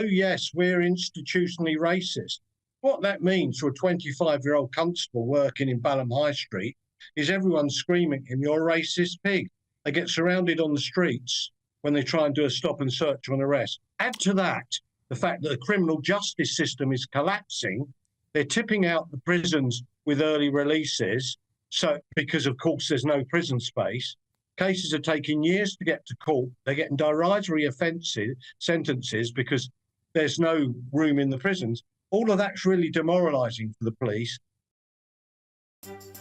oh yes, we're institutionally racist. What that means for a 25-year-old constable working in Balham High Street is everyone screaming at him, "You're a racist pig." They get surrounded on the streets when they try and do a stop and search or an arrest. Add to that the fact that the criminal justice system is collapsing. They're tipping out the prisons with early releases, so because, of course, there's no prison space. Cases are taking years to get to court. They're getting derisory sentences because there's no room in the prisons. All of that's really demoralising for the police.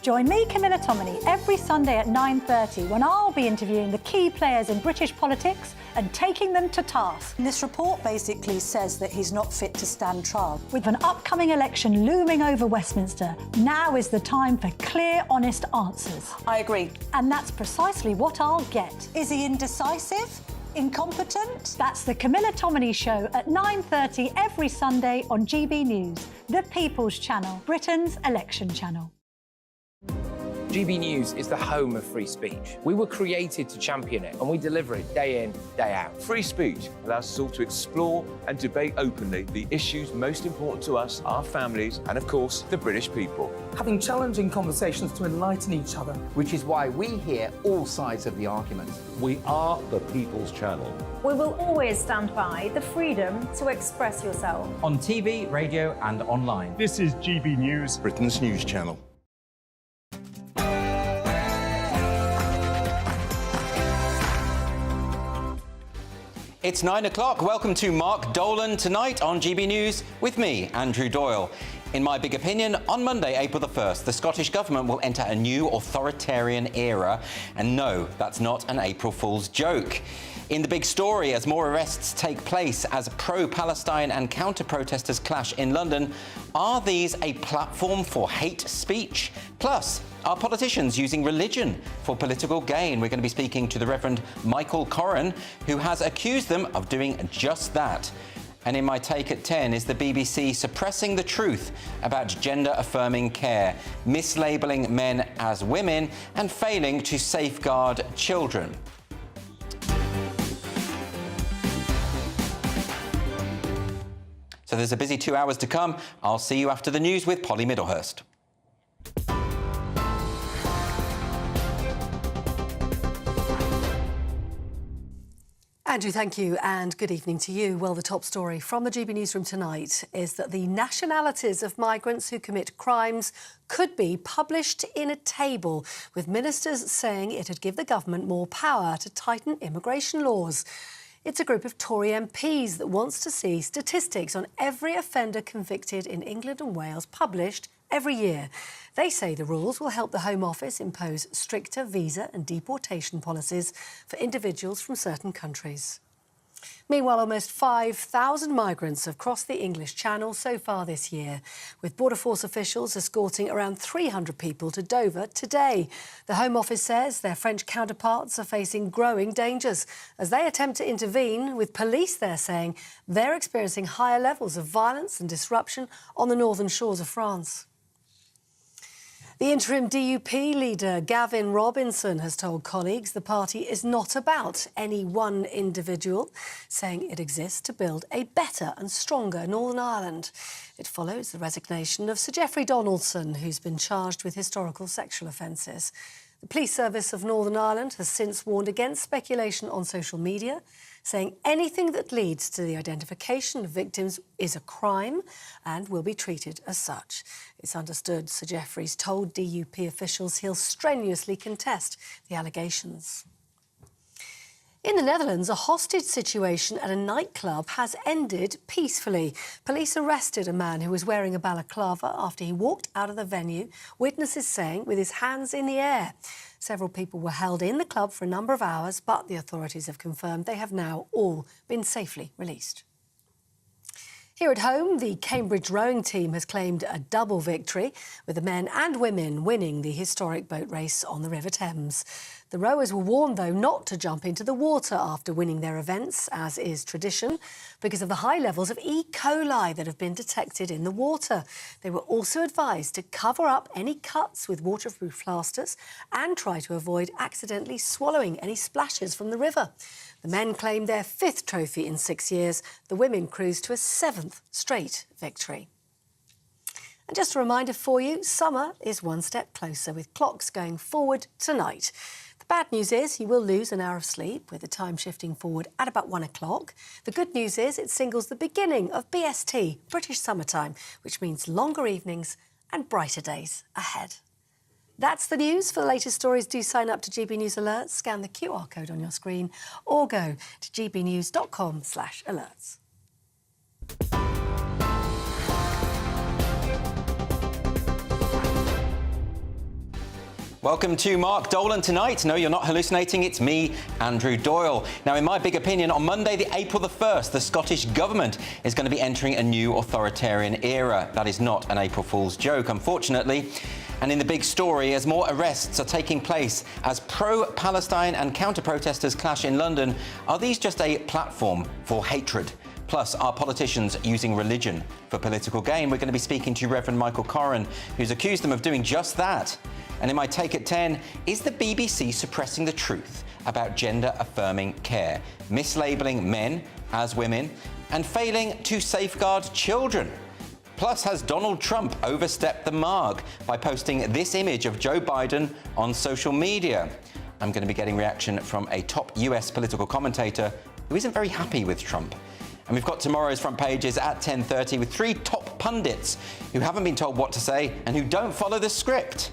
Join me, Camilla Tominey, every Sunday at 9:30 when I'll be interviewing the key players in British politics and taking them to task. This report basically says that he's not fit to stand trial. With an upcoming election looming over Westminster, now is the time for clear, honest answers. I agree. And that's precisely what I'll get. Is he indecisive? Incompetent? That's the Camilla Tominey Show at 9:30 every Sunday on GB News, the People's Channel, Britain's election channel. GB News is the home of free speech. We were created to champion it, and we deliver it day in, day out. Free speech allows us all to explore and debate openly the issues most important to us, our families, and of course, the British people. Having challenging conversations to enlighten each other. Which is why we hear all sides of the argument. We are the People's Channel. We will always stand by the freedom to express yourself. On TV, radio and online. This is GB News, Britain's news channel. It's 9 o'clock. Welcome to Mark Dolan tonight on GB News with me, Andrew Doyle. In my big opinion, on Monday, April the 1st, the Scottish Government will enter a new authoritarian era. And no, that's not an April Fool's joke. In the big story, as more arrests take place as pro-Palestine and counter-protesters clash in London, are these a platform for hate speech? Plus, are politicians using religion for political gain? We're going to be speaking to the Reverend Michael Corran, who has accused them of doing just that. And in my take at 10 is the BBC suppressing the truth about gender-affirming care, mislabelling men as women, and failing to safeguard children. So there's a busy 2 hours to come. I'll see you after the news with Polly Middlehurst. Andrew, thank you, and good evening to you. Well, the top story from the GB Newsroom tonight is that the nationalities of migrants who commit crimes could be published in a table, with ministers saying it'd give the government more power to tighten immigration laws. It's a group of Tory MPs that wants to see statistics on every offender convicted in England and Wales published every year. They say the rules will help the Home Office impose stricter visa and deportation policies for individuals from certain countries. Meanwhile, almost 5,000 migrants have crossed the English Channel so far this year, with Border Force officials escorting around 300 people to Dover today. The Home Office says their French counterparts are facing growing dangers as they attempt to intervene, with police there saying they're experiencing higher levels of violence and disruption on the northern shores of France. The interim DUP leader, Gavin Robinson, has told colleagues the party is not about any one individual, saying it exists to build a better and stronger Northern Ireland. It follows the resignation of Sir Geoffrey Donaldson, who's been charged with historical sexual offences. The Police Service of Northern Ireland has since warned against speculation on social media, saying anything that leads to the identification of victims is a crime and will be treated as such. It's understood Sir Geoffrey's told DUP officials he'll strenuously contest the allegations. In the Netherlands, a hostage situation at a nightclub has ended peacefully. Police arrested a man who was wearing a balaclava after he walked out of the venue, witnesses saying with his hands in the air. Several people were held in the club for a number of hours, but the authorities have confirmed they have now all been safely released. Here at home, the Cambridge rowing team has claimed a double victory, with the men and women winning the historic boat race on the River Thames. The rowers were warned, though, not to jump into the water after winning their events, as is tradition, because of the high levels of E. coli that have been detected in the water. They were also advised to cover up any cuts with waterproof plasters and try to avoid accidentally swallowing any splashes from the river. The men claimed their 5th trophy in 6 years. The women cruised to a 7th straight victory. And just a reminder for you, summer is one step closer, with clocks going forward tonight. The bad news is you will lose an hour of sleep, with the time shifting forward at about 1 o'clock. The good news is it signals the beginning of BST, British summertime, which means longer evenings and brighter days ahead. That's the news. For the latest stories, do sign up to GB News Alerts, scan the QR code on your screen, or go to gbnews.com/alerts. Welcome to Mark Dolan tonight. No, you're not hallucinating. It's me, Andrew Doyle. Now, in my big opinion, on Monday, the April the 1st, the Scottish Government is going to be entering a new authoritarian era. That is not an April Fool's joke, unfortunately. And in the big story, as more arrests are taking place as pro-Palestine and counter-protesters clash in London, are these just a platform for hatred? Plus, are politicians using religion for political gain? We're going to be speaking to Reverend Michael Corrin, who's accused them of doing just that. And in my take at 10, is the BBC suppressing the truth about gender-affirming care, mislabeling men as women, and failing to safeguard children? Plus, has Donald Trump overstepped the mark by posting this image of Joe Biden on social media? I'm going to be getting reaction from a top US political commentator who isn't very happy with Trump. And we've got tomorrow's front pages at 10:30 with 3 top pundits who haven't been told what to say and who don't follow the script.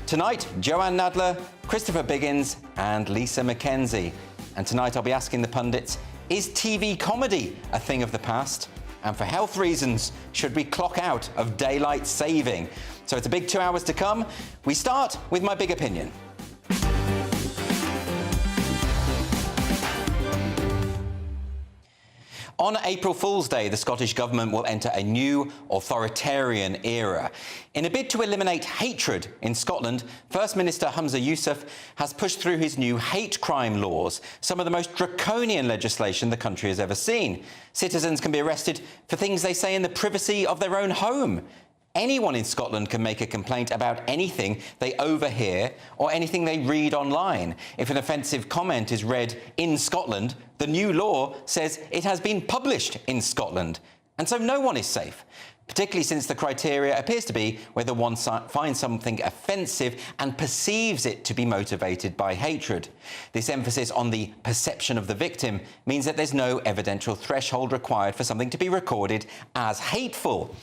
Tonight, Joanne Nadler, Christopher Biggins and Lisa McKenzie. And tonight I'll be asking the pundits, is TV comedy a thing of the past? And for health reasons, should we clock out of daylight saving? So it's a big 2 hours to come. We start with my big opinion. On April Fool's Day, the Scottish Government will enter a new authoritarian era. In a bid to eliminate hatred in Scotland, First Minister Humza Yousaf has pushed through his new hate crime laws, some of the most draconian legislation the country has ever seen. Citizens can be arrested for things they say in the privacy of their own home. Anyone in Scotland can make a complaint about anything they overhear or anything they read online. If an offensive comment is read in Scotland, the new law says it has been published in Scotland. And so no one is safe, particularly since the criteria appears to be whether one finds something offensive and perceives it to be motivated by hatred. This emphasis on the perception of the victim means that there's no evidential threshold required for something to be recorded as hateful.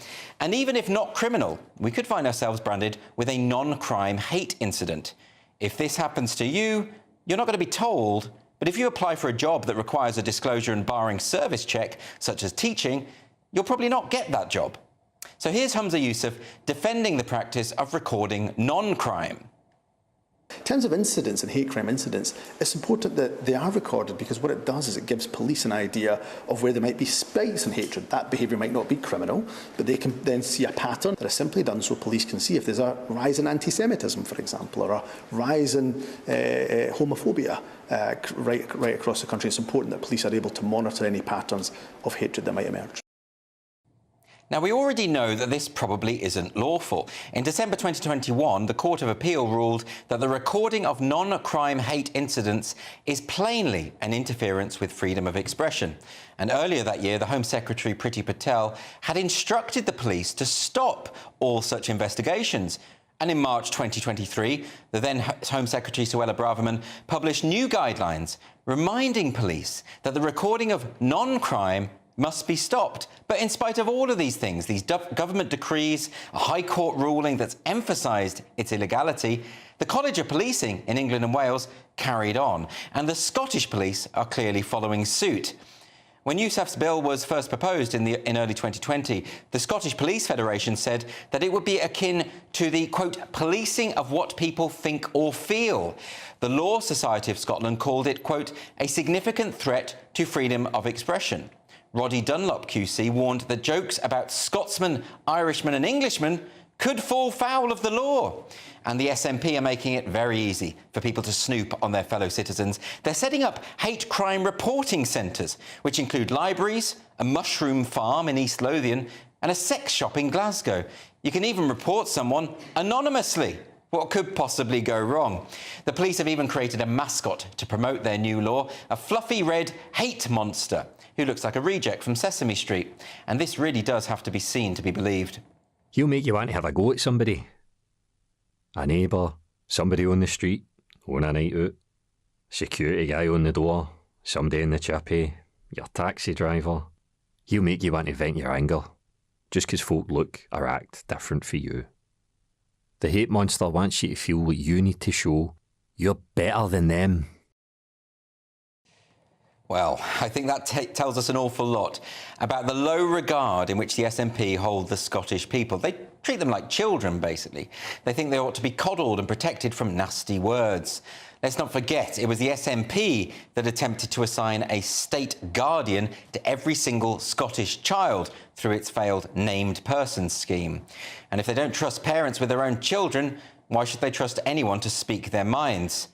And even if not criminal, we could find ourselves branded with a non-crime hate incident. If this happens to you, you're not going to be told, but if you apply for a job that requires a disclosure and barring service check, such as teaching, you'll probably not get that job. So here's Humza Yousaf defending the practice of recording non-crime. In terms of incidents and hate crime incidents, it's important that they are recorded, because what it does is it gives police an idea of where there might be spikes in hatred. That behaviour might not be criminal, but they can then see a pattern that is simply done so police can see if there's a rise in anti-Semitism, for example, or a rise in homophobia right across the country. It's important that police are able to monitor any patterns of hatred that might emerge. Now, we already know that this probably isn't lawful. In December 2021, the Court of Appeal ruled that the recording of non-crime hate incidents is plainly an interference with freedom of expression. And earlier that year, the Home Secretary, Priti Patel, had instructed the police to stop all such investigations. And in March 2023, the then Home Secretary, Suella Braverman, published new guidelines reminding police that the recording of non-crime must be stopped. But in spite of all of these things, these government decrees, a High Court ruling that's emphasised its illegality, the College of Policing in England and Wales carried on, and the Scottish police are clearly following suit. When Yousaf's bill was first proposed in early 2020, the Scottish Police Federation said that it would be akin to the, quote, policing of what people think or feel. The Law Society of Scotland called it, quote, a significant threat to freedom of expression. Roddy Dunlop QC warned that jokes about Scotsmen, Irishmen and Englishmen could fall foul of the law. And the SNP are making it very easy for people to snoop on their fellow citizens. They're setting up hate crime reporting centres, which include libraries, a mushroom farm in East Lothian and a sex shop in Glasgow. You can even report someone anonymously. What could possibly go wrong? The police have even created a mascot to promote their new law, a fluffy red hate monster who looks like a reject from Sesame Street. And this really does have to be seen to be believed. He'll make you want to have a go at somebody. A neighbour, somebody on the street, on a night out, security guy on the door, somebody in the chippy, your taxi driver. He'll make you want to vent your anger, just because folk look or act different for you. The hate monster wants you to feel what you need to show you're better than them. Well, I think that tells us an awful lot about the low regard in which the SNP hold the Scottish people. They treat them like children, basically. They think they ought to be coddled and protected from nasty words. Let's not forget, it was the SNP that attempted to assign a state guardian to every single Scottish child through its failed named person scheme. And if they don't trust parents with their own children, why should they trust anyone to speak their minds?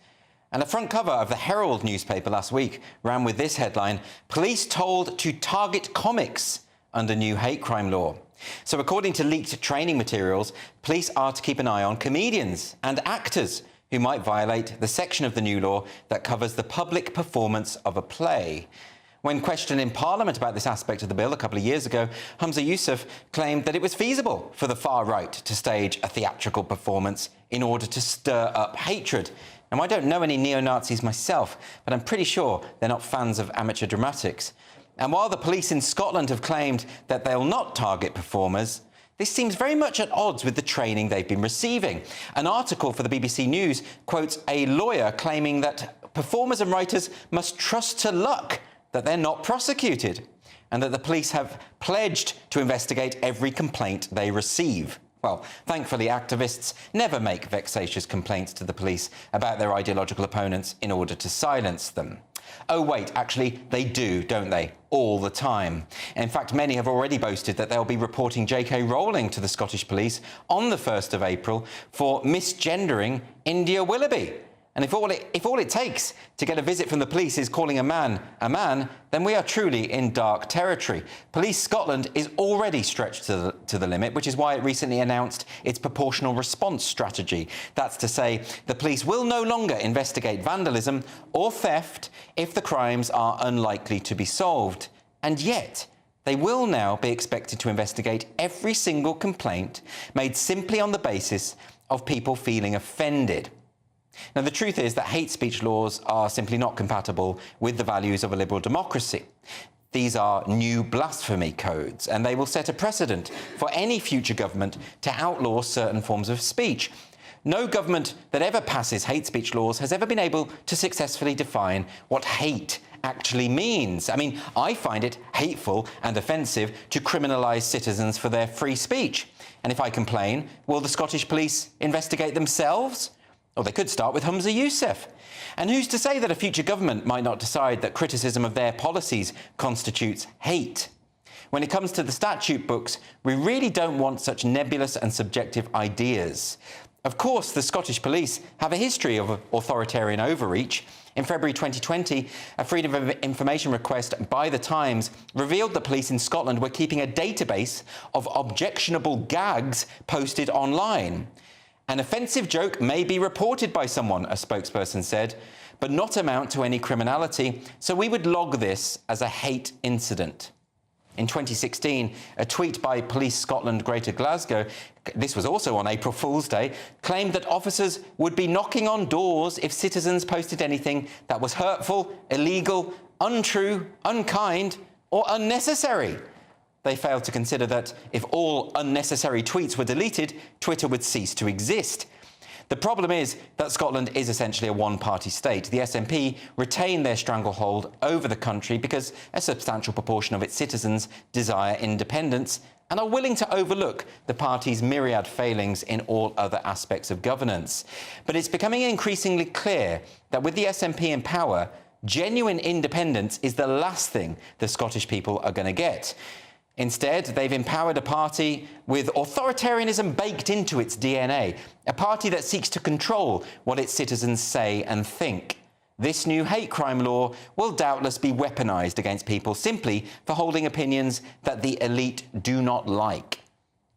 And the front cover of the Herald newspaper last week ran with this headline, "Police told to target comics under new hate crime law." So according to leaked training materials, police are to keep an eye on comedians and actors who might violate the section of the new law that covers the public performance of a play. When questioned in Parliament about this aspect of the bill a couple of years ago, Humza Yousaf claimed that it was feasible for the far right to stage a theatrical performance in order to stir up hatred. Now, I don't know any neo-Nazis myself, but I'm pretty sure they're not fans of amateur dramatics. And while the police in Scotland have claimed that they'll not target performers, this seems very much at odds with the training they've been receiving. An article for the BBC News quotes a lawyer claiming that performers and writers must trust to luck that they're not prosecuted, and that the police have pledged to investigate every complaint they receive. Well, thankfully, activists never make vexatious complaints to the police about their ideological opponents in order to silence them. Oh, wait, actually, they do, don't they? All the time. In fact, many have already boasted that they'll be reporting J.K. Rowling to the Scottish police on the 1st of April for misgendering India Willoughby. And if all it takes to get a visit from the police is calling a man, then we are truly in dark territory. Police Scotland is already stretched to the limit, which is why it recently announced its proportional response strategy. That's to say, the police will no longer investigate vandalism or theft if the crimes are unlikely to be solved. And yet, they will now be expected to investigate every single complaint made simply on the basis of people feeling offended. Now, the truth is that hate speech laws are simply not compatible with the values of a liberal democracy. These are new blasphemy codes, and they will set a precedent for any future government to outlaw certain forms of speech. No government that ever passes hate speech laws has ever been able to successfully define what hate actually means. I mean, I find it hateful and offensive to criminalise citizens for their free speech. And if I complain, will the Scottish police investigate themselves? Or they could start with Humza Yousaf. And who's to say that a future government might not decide that criticism of their policies constitutes hate? When it comes to the statute books, we really don't want such nebulous and subjective ideas. Of course, the Scottish police have a history of authoritarian overreach. In February 2020, a Freedom of Information request by The Times revealed that police in Scotland were keeping a database of objectionable gags posted online. An offensive joke may be reported by someone, a spokesperson said, but not amount to any criminality, so we would log this as a hate incident. In 2016, a tweet by Police Scotland Greater Glasgow, this was also on April Fool's Day, claimed that officers would be knocking on doors if citizens posted anything that was hurtful, illegal, untrue, unkind, or unnecessary. They failed to consider that if all unnecessary tweets were deleted, Twitter would cease to exist. The problem is that Scotland is essentially a one-party state. The SNP retain their stranglehold over the country because a substantial proportion of its citizens desire independence and are willing to overlook the party's myriad failings in all other aspects of governance. But it's becoming increasingly clear that with the SNP in power, genuine independence is the last thing the Scottish people are going to get. Instead, they've empowered a party with authoritarianism baked into its DNA, a party that seeks to control what its citizens say and think. This new hate crime law will doubtless be weaponised against people simply for holding opinions that the elite do not like.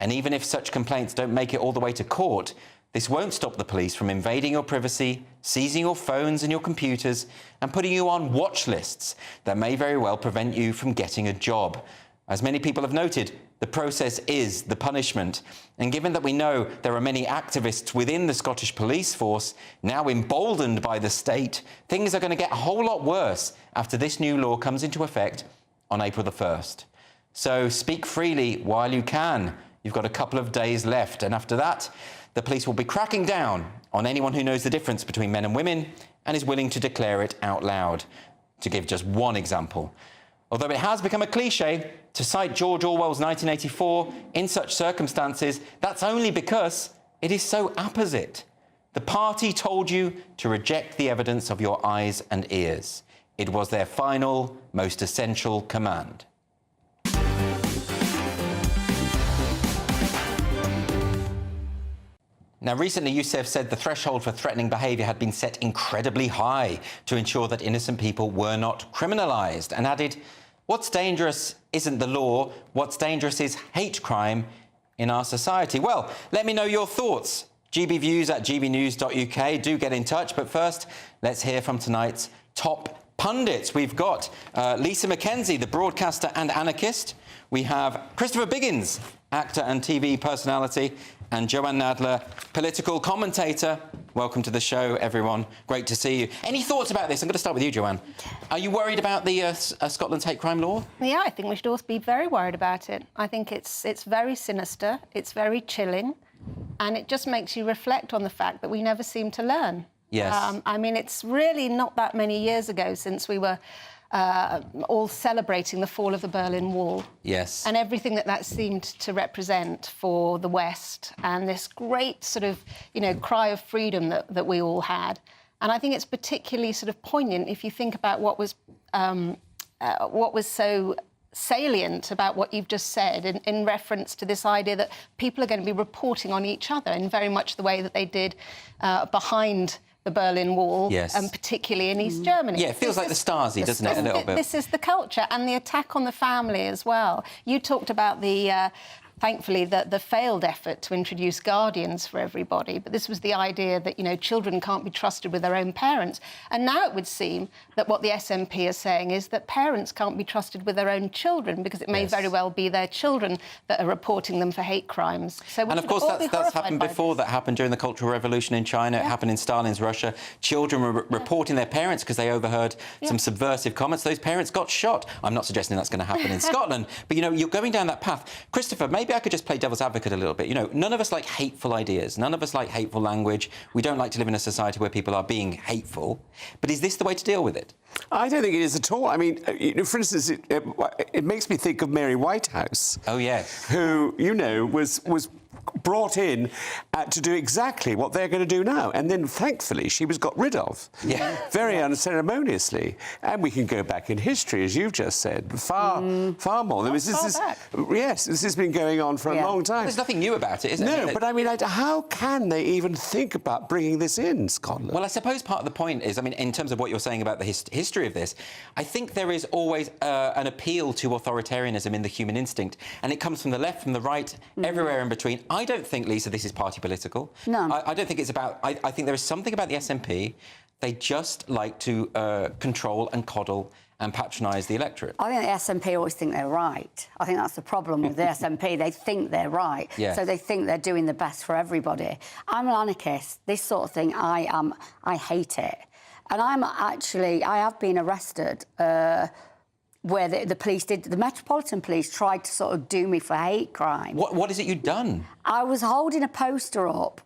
And even if such complaints don't make it all the way to court, This won't stop the police from invading your privacy, seizing your phones and your computers, and putting you on watch lists that may very well prevent you from getting a job. As many people have noted, the process is the punishment. And given that we know there are many activists within the Scottish police force now emboldened by the state, things are going to get a whole lot worse after this new law comes into effect on April the 1st. So speak freely while you can. You've got a couple of days left, and after that, the police will be cracking down on anyone who knows the difference between men and women and is willing to declare it out loud. To give just one example, although it has become a cliche to cite George Orwell's 1984 in such circumstances, that's only because it is so apposite. The party told you to reject the evidence of your eyes and ears. It was their final, most essential command. Now, recently, UNICEF said the threshold for threatening behaviour had been set incredibly high to ensure that innocent people were not criminalised, and added, what's dangerous isn't the law, what's dangerous is hate crime in our society. Well, let me know your thoughts. gbviews@gbnews.uk. Do get in touch, but first, let's hear from tonight's top pundits. We've got Lisa McKenzie, the broadcaster and anarchist. We have Christopher Biggins, actor and TV personality, and Joanne Nadler, political commentator. Welcome to the show, everyone. Great to see you. Any thoughts about this? I'm going to start with you, Joanne. Are you worried about the Scotland's hate crime law? Yeah, I think we should all be very worried about it. I think it's very sinister, it's very chilling, and it just makes you reflect on the fact that we never seem to learn. Yes. I mean, it's really not that many years ago since we were all celebrating the fall of the Berlin Wall. Yes. And everything that seemed to represent for the West, and this great sort of, cry of freedom that we all had. And I think it's particularly sort of poignant if you think about what was so salient about what you've just said in reference to this idea that people are going to be reporting on each other in very much the way that they did behind the Berlin Wall, yes. And particularly in East Germany. Yeah, it feels like the Stasi, doesn't it, a little bit? This is the culture and the attack on the family as well. You talked about thankfully, the failed effort to introduce guardians for everybody, but this was the idea that, children can't be trusted with their own parents. And now it would seem that what the SNP are saying is that parents can't be trusted with their own children because it may very well be their children that are reporting them for hate crimes. So and of course, that's happened before. That happened during the Cultural Revolution in China. Yeah. It happened in Stalin's Russia. Children were reporting their parents because they overheard some subversive comments. Those parents got shot. I'm not suggesting that's going to happen in Scotland, but, you're going down that path. Christopher, maybe I could just play devil's advocate a little bit. None of us like hateful ideas. None of us like hateful language. We don't like to live in a society where people are being hateful. But is this the way to deal with it? I don't think it is at all. I mean, for instance, it makes me think of Mary Whitehouse. Oh, yes. Who, was brought in to do exactly what they're going to do now. And then, thankfully, she was got rid of. Yeah. Very unceremoniously. And we can go back in history, as you've just said, far more. This has been going on for a long time. There's nothing new about it, is there? No, but I mean, how can they even think about bringing this in, Scotland? Well, I suppose part of the point is, I mean, in terms of what you're saying about the history of this, I think there is always an appeal to authoritarianism in the human instinct, and it comes from the left, from the right, everywhere in between. I don't think, Lisa, this is party political. No. I don't think it's about... I think there is something about the SNP. They just like to control and coddle and patronise the electorate. I think the SNP always think they're right. I think that's the problem with the SNP. They think they're right. Yes. So they think they're doing the best for everybody. I'm an anarchist. This sort of thing, I hate it. And I have been arrested where the police the Metropolitan Police tried to sort of do me for hate crime. What is it you'd done? I was holding a poster up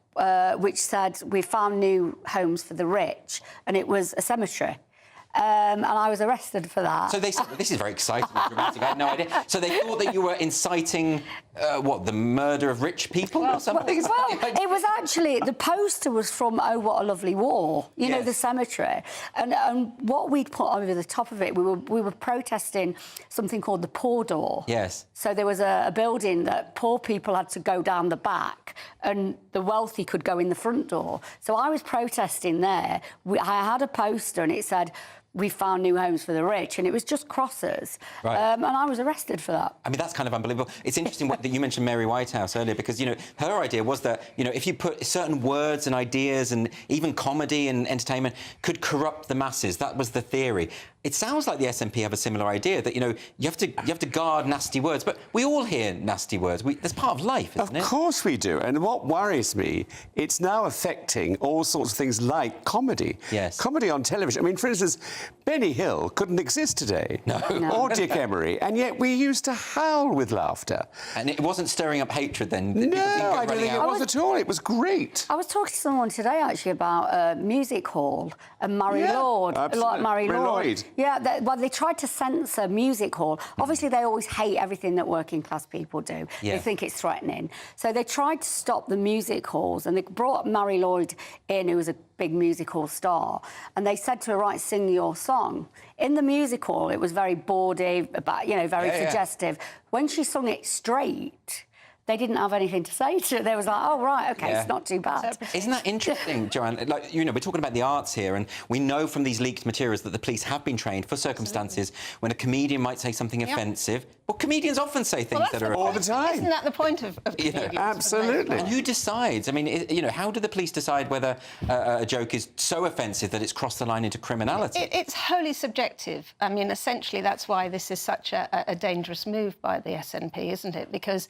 which said, we found new homes for the rich, and it was a cemetery. And I was arrested for that. So they said, this is very exciting and dramatic, I had no idea. So they thought that you were inciting, the murder of rich people or something? Well, it was actually, the poster was from Oh, What a Lovely War, you know, the cemetery. And what we'd put over the top of it, we were protesting something called the Poor Door. Yes. So there was a building that poor people had to go down the back and the wealthy could go in the front door. So I was protesting there. I had a poster and it said, we found new homes for the rich, and it was just crossers. Right. And I was arrested for that. I mean, that's kind of unbelievable. It's interesting that you mentioned Mary Whitehouse earlier, because, you know, her idea was that, you know, if you put certain words and ideas and even comedy and entertainment could corrupt the masses. That was the theory. It sounds like the SNP have a similar idea that, you know, you have to guard nasty words, but we all hear nasty words. That's part of life, isn't it? Of course we do. And what worries me, it's now affecting all sorts of things like comedy. Yes. Comedy on television. I mean, for instance, Benny Hill couldn't exist today. No. Or Dick Emery. And yet we used to howl with laughter. And it wasn't stirring up hatred then? No, I don't think it was at all. It was great. I was talking to someone today, actually, about Music Hall and Mary Lord. Absolutely. Like Mary Lord. Yeah, well, they tried to censor Music Hall. Obviously, they always hate everything that working class people do. Yeah. They think it's threatening. So they tried to stop the music halls, and they brought Mary Lloyd in, who was a big music hall star, and they said to her, right, sing your song. In the music hall, it was very bawdy, about, you know, very suggestive. When she sung it straight, they didn't have anything to say to it. They was like, oh, right, OK, it's not too bad. Isn't that interesting, Joanne? Like, you know, we're talking about the arts here, and we know from these leaked materials that the police have been trained for circumstances when a comedian might say something offensive. Well, comedians often say things that are all the time. Isn't that the point of comedians? Absolutely. And who decides? I mean, you know, how do the police decide whether a joke is so offensive that it's crossed the line into criminality? It's wholly subjective. I mean, essentially, that's why this is such a dangerous move by the SNP, isn't it? Because,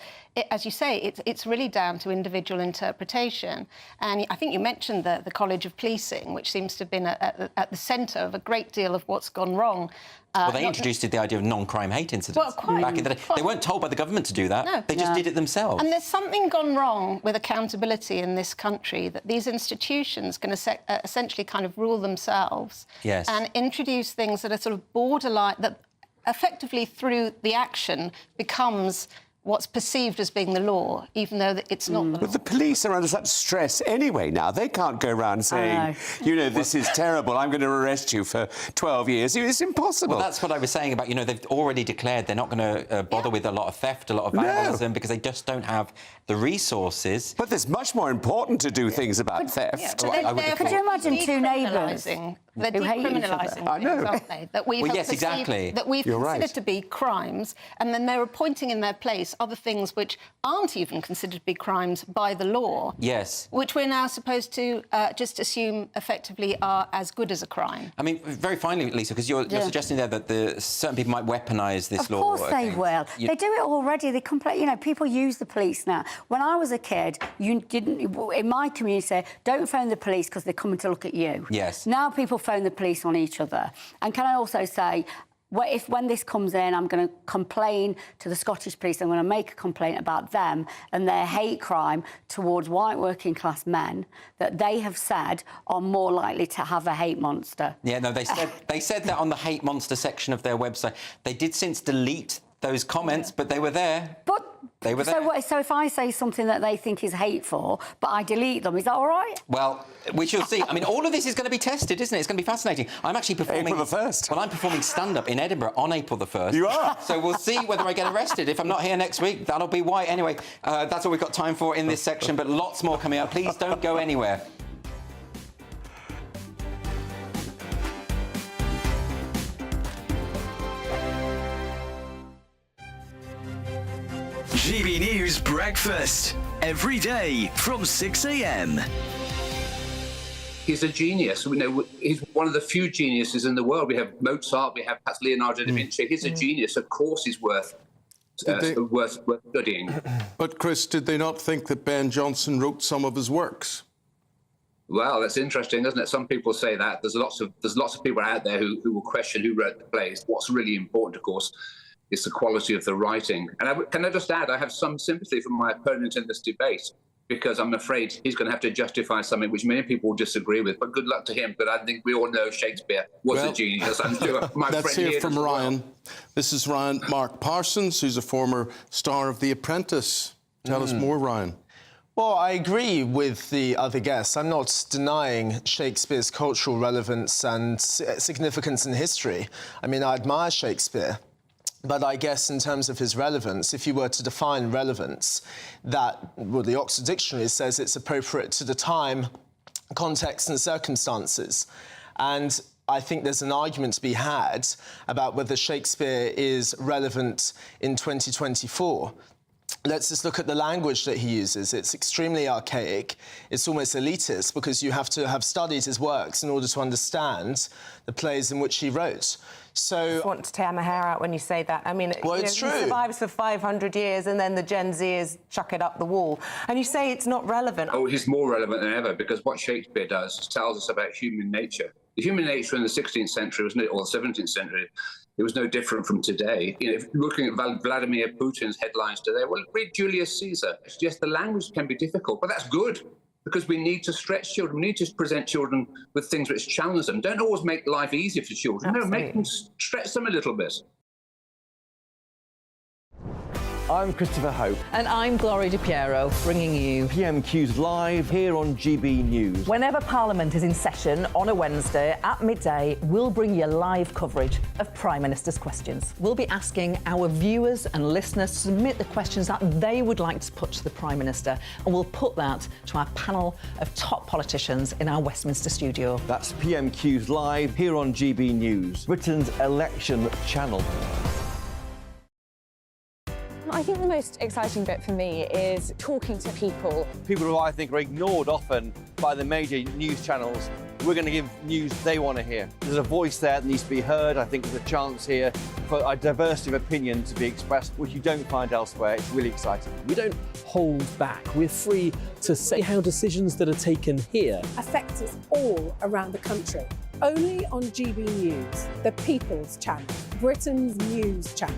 as you say, it's really down to individual interpretation. And I think you mentioned the College of Policing, which seems to have been at the centre of a great deal of what's gone wrong. Well, they introduced the idea of non-crime hate incidents back in the day. They weren't told by the government to do that. No. They just did it themselves. And there's something gone wrong with accountability in this country, that these institutions can essentially kind of rule themselves and introduce things that are sort of borderline, that effectively through the action becomes what's perceived as being the law, even though it's not the law. But the police are under such stress anyway now. They can't go around saying, you know, this is terrible, I'm going to arrest you for 12 years. It's impossible. Well, that's what I was saying about, you know, they've already declared they're not going to bother with a lot of theft, a lot of vandalism, because they just don't have the resources. But there's much more important to do things about theft. Could you imagine two neighbours? They're decriminalising things, aren't they? That we've that we've considered to be crimes, and then they're appointing in their place other things which aren't even considered to be crimes by the law. Yes. Which we're now supposed to just assume effectively are as good as a crime. I mean, very finally, Lisa, because you're suggesting there that certain people might weaponise this law. Of course they will. They do it already. They complain. You know, people use the police now. When I was a kid, you didn't. In my community, don't phone the police because they're coming to look at you. Yes. Now people phone the police on each other. And can I also say, when this comes in, I'm going to complain to the Scottish police. I'm going to make a complaint about them and their hate crime towards white working class men that they have said are more likely to have a hate monster. Yeah, no, they said that on the hate monster section of their website. They did since delete those comments, but they were there. But they were there. So if I say something that they think is hateful, but I delete them, is that all right? Well, we shall see. I mean, all of this is going to be tested, isn't it? It's going to be fascinating. I'm actually performing... April the 1st. Well, I'm performing stand-up in Edinburgh on April the 1st. You are? So we'll see whether I get arrested. If I'm not here next week, that'll be why. Anyway, that's all we've got time for in this section, but lots more coming up. Please don't go anywhere. GB News Breakfast, every day from 6 a.m. He's a genius. We know he's one of the few geniuses in the world. We have Mozart, we have Leonardo da Vinci. He's a genius. Of course, he's worth studying. But Chris, did they not think that Ben Jonson wrote some of his works? Well, that's interesting, isn't it? Some people say that. There's lots of people out there who will question who wrote the plays. What's really important, of course, is the quality of the writing. And can I just add, I have some sympathy for my opponent in this debate, because I'm afraid he's going to have to justify something which many people will disagree with. But good luck to him. But I think we all know Shakespeare was a genius. I'm sure my let's friend hear from Ryan. Well. This is Ryan Mark Parsons, who's a former star of The Apprentice. Tell us more, Ryan. Well, I agree with the other guests. I'm not denying Shakespeare's cultural relevance and significance in history. I mean, I admire Shakespeare. But I guess in terms of his relevance, if you were to define relevance, the Oxford Dictionary says it's appropriate to the time, context and circumstances. And I think there's an argument to be had about whether Shakespeare is relevant in 2024. Let's just look at the language that he uses. It's extremely archaic. It's almost elitist because you have to have studied his works in order to understand the plays in which he wrote. So I just want to tear my hair out when you say that. I mean, well, it's true. He survives for 500 years and then the Gen Zers chuck it up the wall. And you say it's not relevant. Oh, he's more relevant than ever because what Shakespeare does is tells us about human nature. The human nature in the 16th century, or the 17th century, it was no different from today. You know, if you're looking at Vladimir Putin's headlines today, well, read Julius Caesar. It's just the language can be difficult, but that's good because we need to stretch children. We need to present children with things which challenge them. Don't always make life easier for children. Absolutely. No, make them stretch them a little bit. I'm Christopher Hope. And I'm Gloria Di Piero, bringing you PMQ's live here on GB News. Whenever Parliament is in session on a Wednesday at midday, we'll bring you live coverage of Prime Minister's questions. We'll be asking our viewers and listeners to submit the questions that they would like to put to the Prime Minister, and we'll put that to our panel of top politicians in our Westminster studio. That's PMQ's live here on GB News, Britain's election channel. I think the most exciting bit for me is talking to people. People who I think are ignored often by the major news channels. We're going to give news they want to hear. There's a voice there that needs to be heard. I think there's a chance here for a diversity of opinion to be expressed, which you don't find elsewhere. It's really exciting. We don't hold back. We're free to say how decisions that are taken here affect us all around the country. Only on GB News, the People's Channel, Britain's news channel.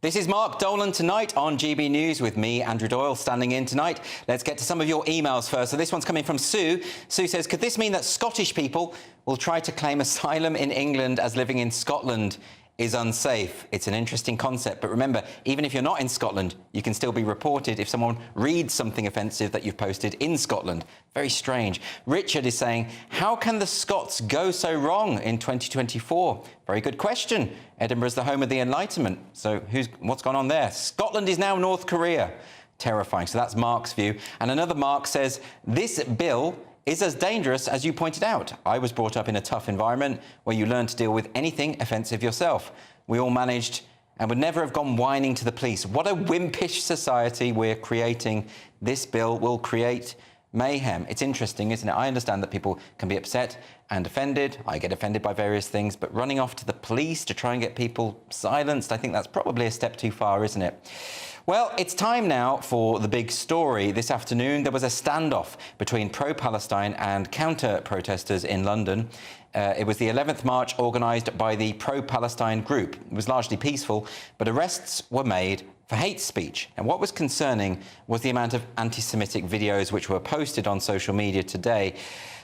This is Mark Dolan tonight on GB News with me, Andrew Doyle, standing in tonight. Let's get to some of your emails first. So this one's coming from Sue. Sue says, could this mean that Scottish people will try to claim asylum in England as living in Scotland is unsafe? It's an interesting concept, but remember, even if you're not in Scotland, you can still be reported if someone reads something offensive that you've posted in Scotland. Very strange. Richard is saying, how can the Scots go so wrong in 2024? Very good question. Edinburgh's the home of the Enlightenment. So what's gone on there? Scotland is now North Korea. Terrifying. So that's Mark's view. And another Mark says, this bill is as dangerous as you pointed out. I was brought up in a tough environment where you learn to deal with anything offensive yourself. We all managed and would never have gone whining to the police. What a wimpish society we're creating. This bill will create mayhem. It's interesting, isn't it? I understand that people can be upset and offended. I get offended by various things, but running off to the police to try and get people silenced, I think that's probably a step too far, isn't it? Well, it's time now for the big story. This afternoon, there was a standoff between pro-Palestine and counter-protesters in London. It was the 11th march organised by the pro-Palestine group. It was largely peaceful, but arrests were made for hate speech. And what was concerning was the amount of anti-Semitic videos which were posted on social media today.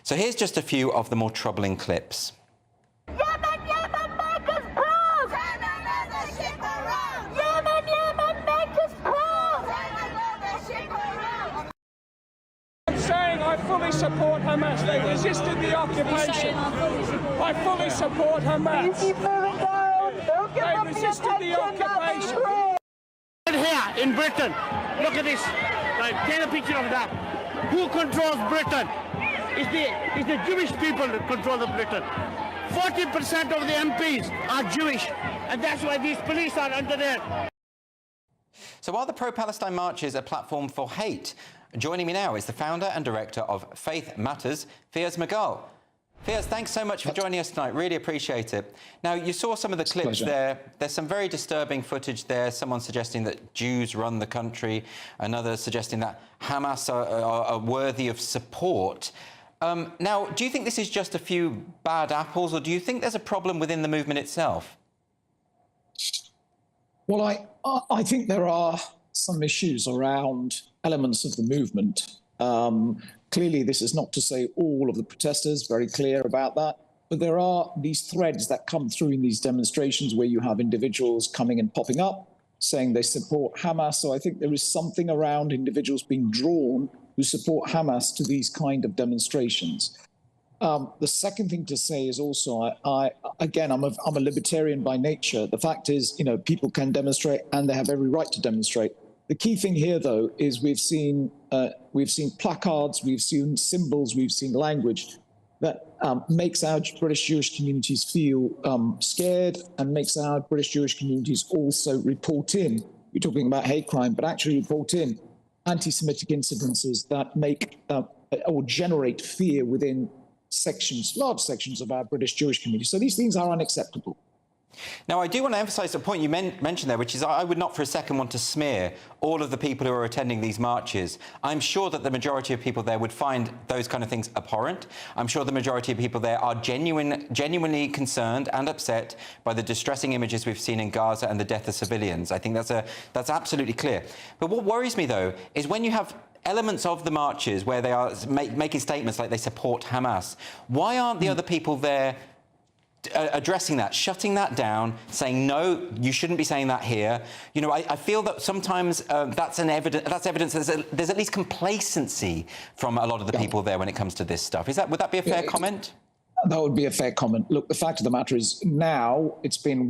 So here's just a few of the more troubling clips. I fully support Hamas. They resisted the occupation. I fully support Hamas. They resisted the occupation. Here in Britain, look at this. Right, take a picture of that. Who controls Britain? It's the Jewish people that control the Britain. 40% of the MPs are Jewish, and that's why these police are under there. So are the pro-Palestine marches a platform for hate? Joining me now is the founder and director of Faith Matters, Fiaz Magal. Fiaz, thanks so much for joining us tonight. Really appreciate it. Now, you saw some of the clips there. There's some very disturbing footage there. Someone suggesting that Jews run the country. Another suggesting that Hamas are worthy of support. Now, do you think this is just a few bad apples, or do you think there's a problem within the movement itself? Well, I think there are some issues around elements of the movement. Clearly, this is not to say all of the protesters, very clear about that, but there are these threads that come through in these demonstrations where you have individuals coming and popping up, saying they support Hamas. So I think there is something around individuals being drawn who support Hamas to these kind of demonstrations. The second thing to say is also, again, I'm a libertarian by nature. The fact is, people can demonstrate and they have every right to demonstrate. The key thing here, though, is we've seen placards, we've seen symbols, we've seen language that makes our British Jewish communities feel scared and makes our British Jewish communities also report in. You're talking about hate crime, but actually report in anti-Semitic incidences that make or generate fear within large sections of our British Jewish community. So these things are unacceptable. Now, I do want to emphasise a point you mentioned there, which is I would not for a second want to smear all of the people who are attending these marches. I'm sure that the majority of people there would find those kind of things abhorrent. I'm sure the majority of people there are genuinely concerned and upset by the distressing images we've seen in Gaza and the death of civilians. I think that's absolutely clear. But what worries me, though, is when you have elements of the marches where they are making statements like they support Hamas, why aren't the other people there addressing that, shutting that down, saying, no, you shouldn't be saying that here? You know, I feel that sometimes that's evidence there's at least complacency from a lot of the people there when it comes to this stuff. Would that be a fair comment? That would be a fair comment. Look, the fact of the matter is now it's been,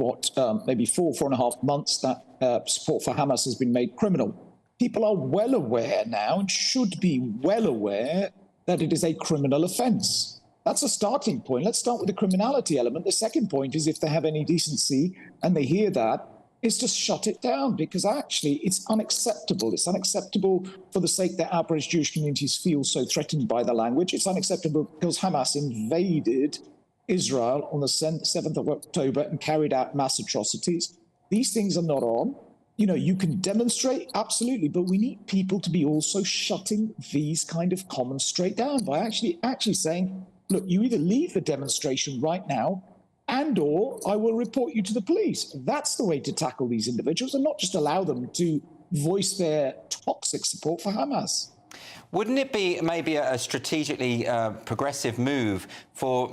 maybe 4.5 months that support for Hamas has been made criminal. People are well aware now and should be well aware that it is a criminal offence. That's a starting point. Let's start with the criminality element. The second point is if they have any decency and they hear that, is to shut it down, because actually it's unacceptable. It's unacceptable for the sake that our British Jewish communities feel so threatened by the language. It's unacceptable because Hamas invaded Israel on the 7th of October and carried out mass atrocities. These things are not on. You know, you can demonstrate, absolutely, but we need people to be also shutting these kind of comments straight down by actually saying, look, you either leave the demonstration right now and/or I will report you to the police. That's the way to tackle these individuals and not just allow them to voice their toxic support for Hamas. Wouldn't it be maybe a strategically progressive move for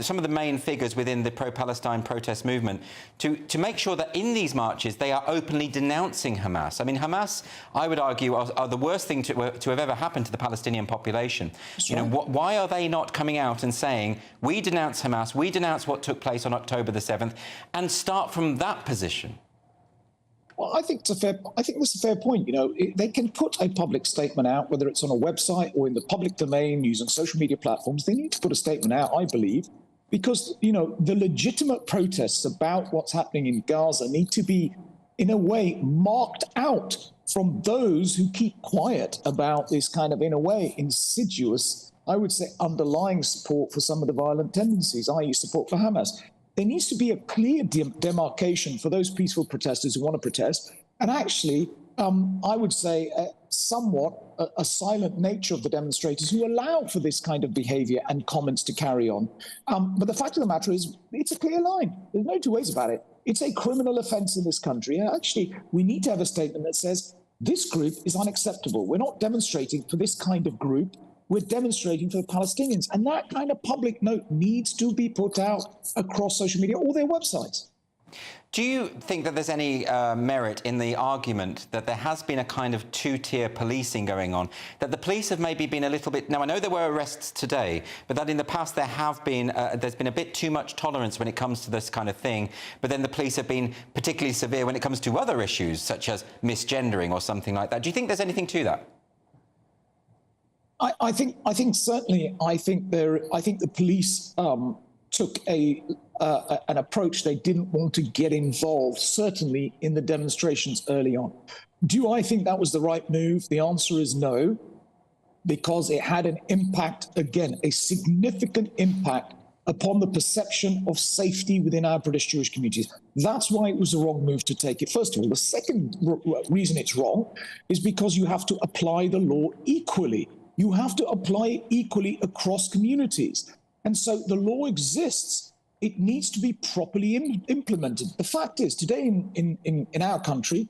some of the main figures within the pro-Palestine protest movement to make sure that in these marches they are openly denouncing Hamas? I mean, Hamas, I would argue, are the worst thing to have ever happened to the Palestinian population. You know, why are they not coming out and saying, we denounce Hamas, we denounce what took place on October the 7th, and start from that position? Well, I think that's a fair point. You know, they can put a public statement out, whether it's on a website or in the public domain using social media platforms. They need to put a statement out, I believe, because, you know, the legitimate protests about what's happening in Gaza need to be, in a way, marked out from those who keep quiet about this kind of, in a way, insidious, I would say, underlying support for some of the violent tendencies, i.e. support for Hamas. There needs to be a clear demarcation for those peaceful protesters who want to protest, and actually, I would say, somewhat a silent nature of the demonstrators who allow for this kind of behaviour and comments to carry on. But the fact of the matter is, it's a clear line. There's no two ways about it. It's a criminal offence in this country, and actually, we need to have a statement that says, this group is unacceptable. We're not demonstrating for this kind of group. We're demonstrating for the Palestinians. And that kind of public note needs to be put out across social media or their websites. Do you think that there's any merit in the argument that there has been a kind of two-tier policing going on, that the police have maybe been a little bit... Now, I know there were arrests today, but that in the past there's been a bit too much tolerance when it comes to this kind of thing, but then the police have been particularly severe when it comes to other issues, such as misgendering or something like that. Do you think there's anything to that? I think certainly. I think the police took an approach. They didn't want to get involved, certainly in the demonstrations early on. Do I think that was the right move? The answer is no, because it had an impact, again, a significant impact upon the perception of safety within our British Jewish communities. That's why it was the wrong move to take it. First of all, the second reason it's wrong is because you have to apply the law equally. You have to apply it equally across communities. And so the law exists. It needs to be properly implemented. The fact is, today in our country,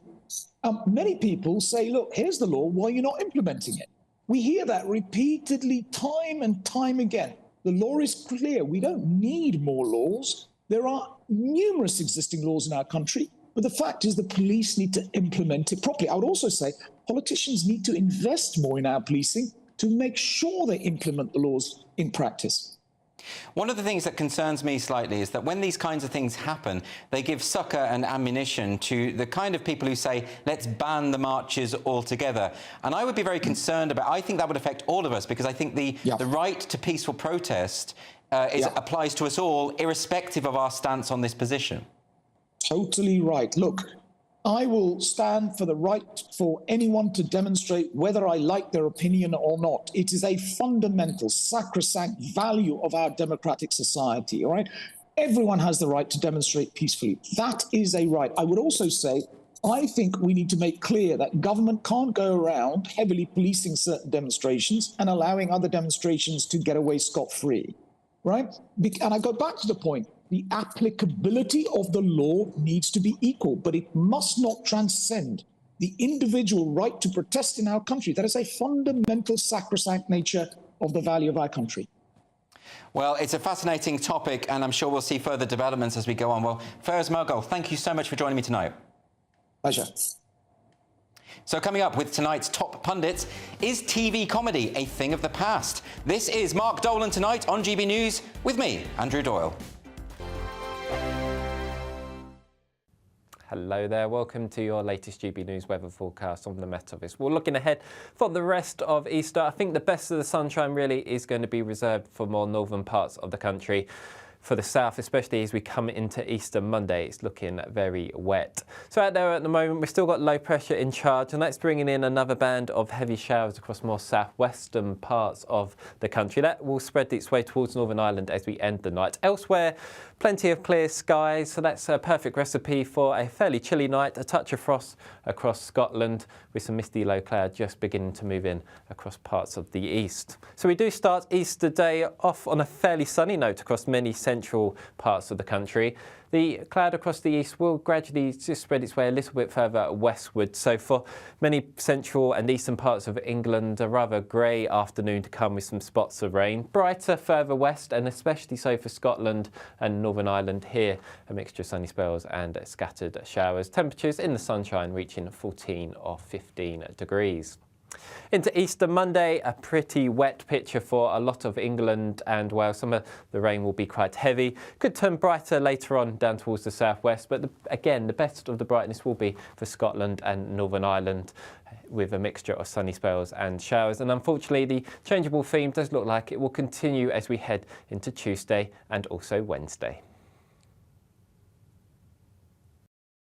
many people say, look, here's the law, why are you not implementing it? We hear that repeatedly, time and time again. The law is clear. We don't need more laws. There are numerous existing laws in our country, but the fact is the police need to implement it properly. I would also say politicians need to invest more in our policing to make sure they implement the laws in practice. One of the things that concerns me slightly is that when these kinds of things happen, they give succor and ammunition to the kind of people who say, let's ban the marches altogether. And I would be very concerned about, I think that would affect all of us, because I think the right to peaceful protest applies to us all, irrespective of our stance on this position. Totally right. Look, I will stand for the right for anyone to demonstrate whether I like their opinion or not. It is a fundamental, sacrosanct value of our democratic society, all right? Everyone has the right to demonstrate peacefully. That is a right. I would also say, I think we need to make clear that government can't go around heavily policing certain demonstrations and allowing other demonstrations to get away scot-free, right? And I go back to the point. The applicability of the law needs to be equal, but it must not transcend the individual right to protest in our country. That is a fundamental, sacrosanct nature of the value of our country. Well, it's a fascinating topic, and I'm sure we'll see further developments as we go on. Well, Faiz Mughal, thank you so much for joining me tonight. Pleasure. So coming up with tonight's top pundits, is TV comedy a thing of the past? This is Mark Dolan tonight on GB News with me, Andrew Doyle. Hello there, welcome to your latest GB News weather forecast on the Met Office. We're looking ahead for the rest of Easter. I think the best of the sunshine really is going to be reserved for more northern parts of the country. For the south, especially as we come into Easter Monday, it's looking very wet. So out there at the moment, we've still got low pressure in charge, and that's bringing in another band of heavy showers across more southwestern parts of the country. That will spread its way towards Northern Ireland as we end the night. Elsewhere, plenty of clear skies, so that's a perfect recipe for a fairly chilly night. A touch of frost across Scotland, with some misty low cloud just beginning to move in across parts of the east. So we do start Easter Day off on a fairly sunny note across many central parts of the country. The cloud across the east will gradually just spread its way a little bit further westward. So for many central and eastern parts of England, a rather grey afternoon to come with some spots of rain. Brighter further west, and especially so for Scotland and Northern Ireland here. A mixture of sunny spells and scattered showers. Temperatures in the sunshine reaching 14 or 15 degrees. Into Easter Monday, a pretty wet picture for a lot of England and Wales. Some of the rain will be quite heavy. Could turn brighter later on down towards the southwest, but again, the best of the brightness will be for Scotland and Northern Ireland, with a mixture of sunny spells and showers. And unfortunately, the changeable theme does look like it will continue as we head into Tuesday and also Wednesday.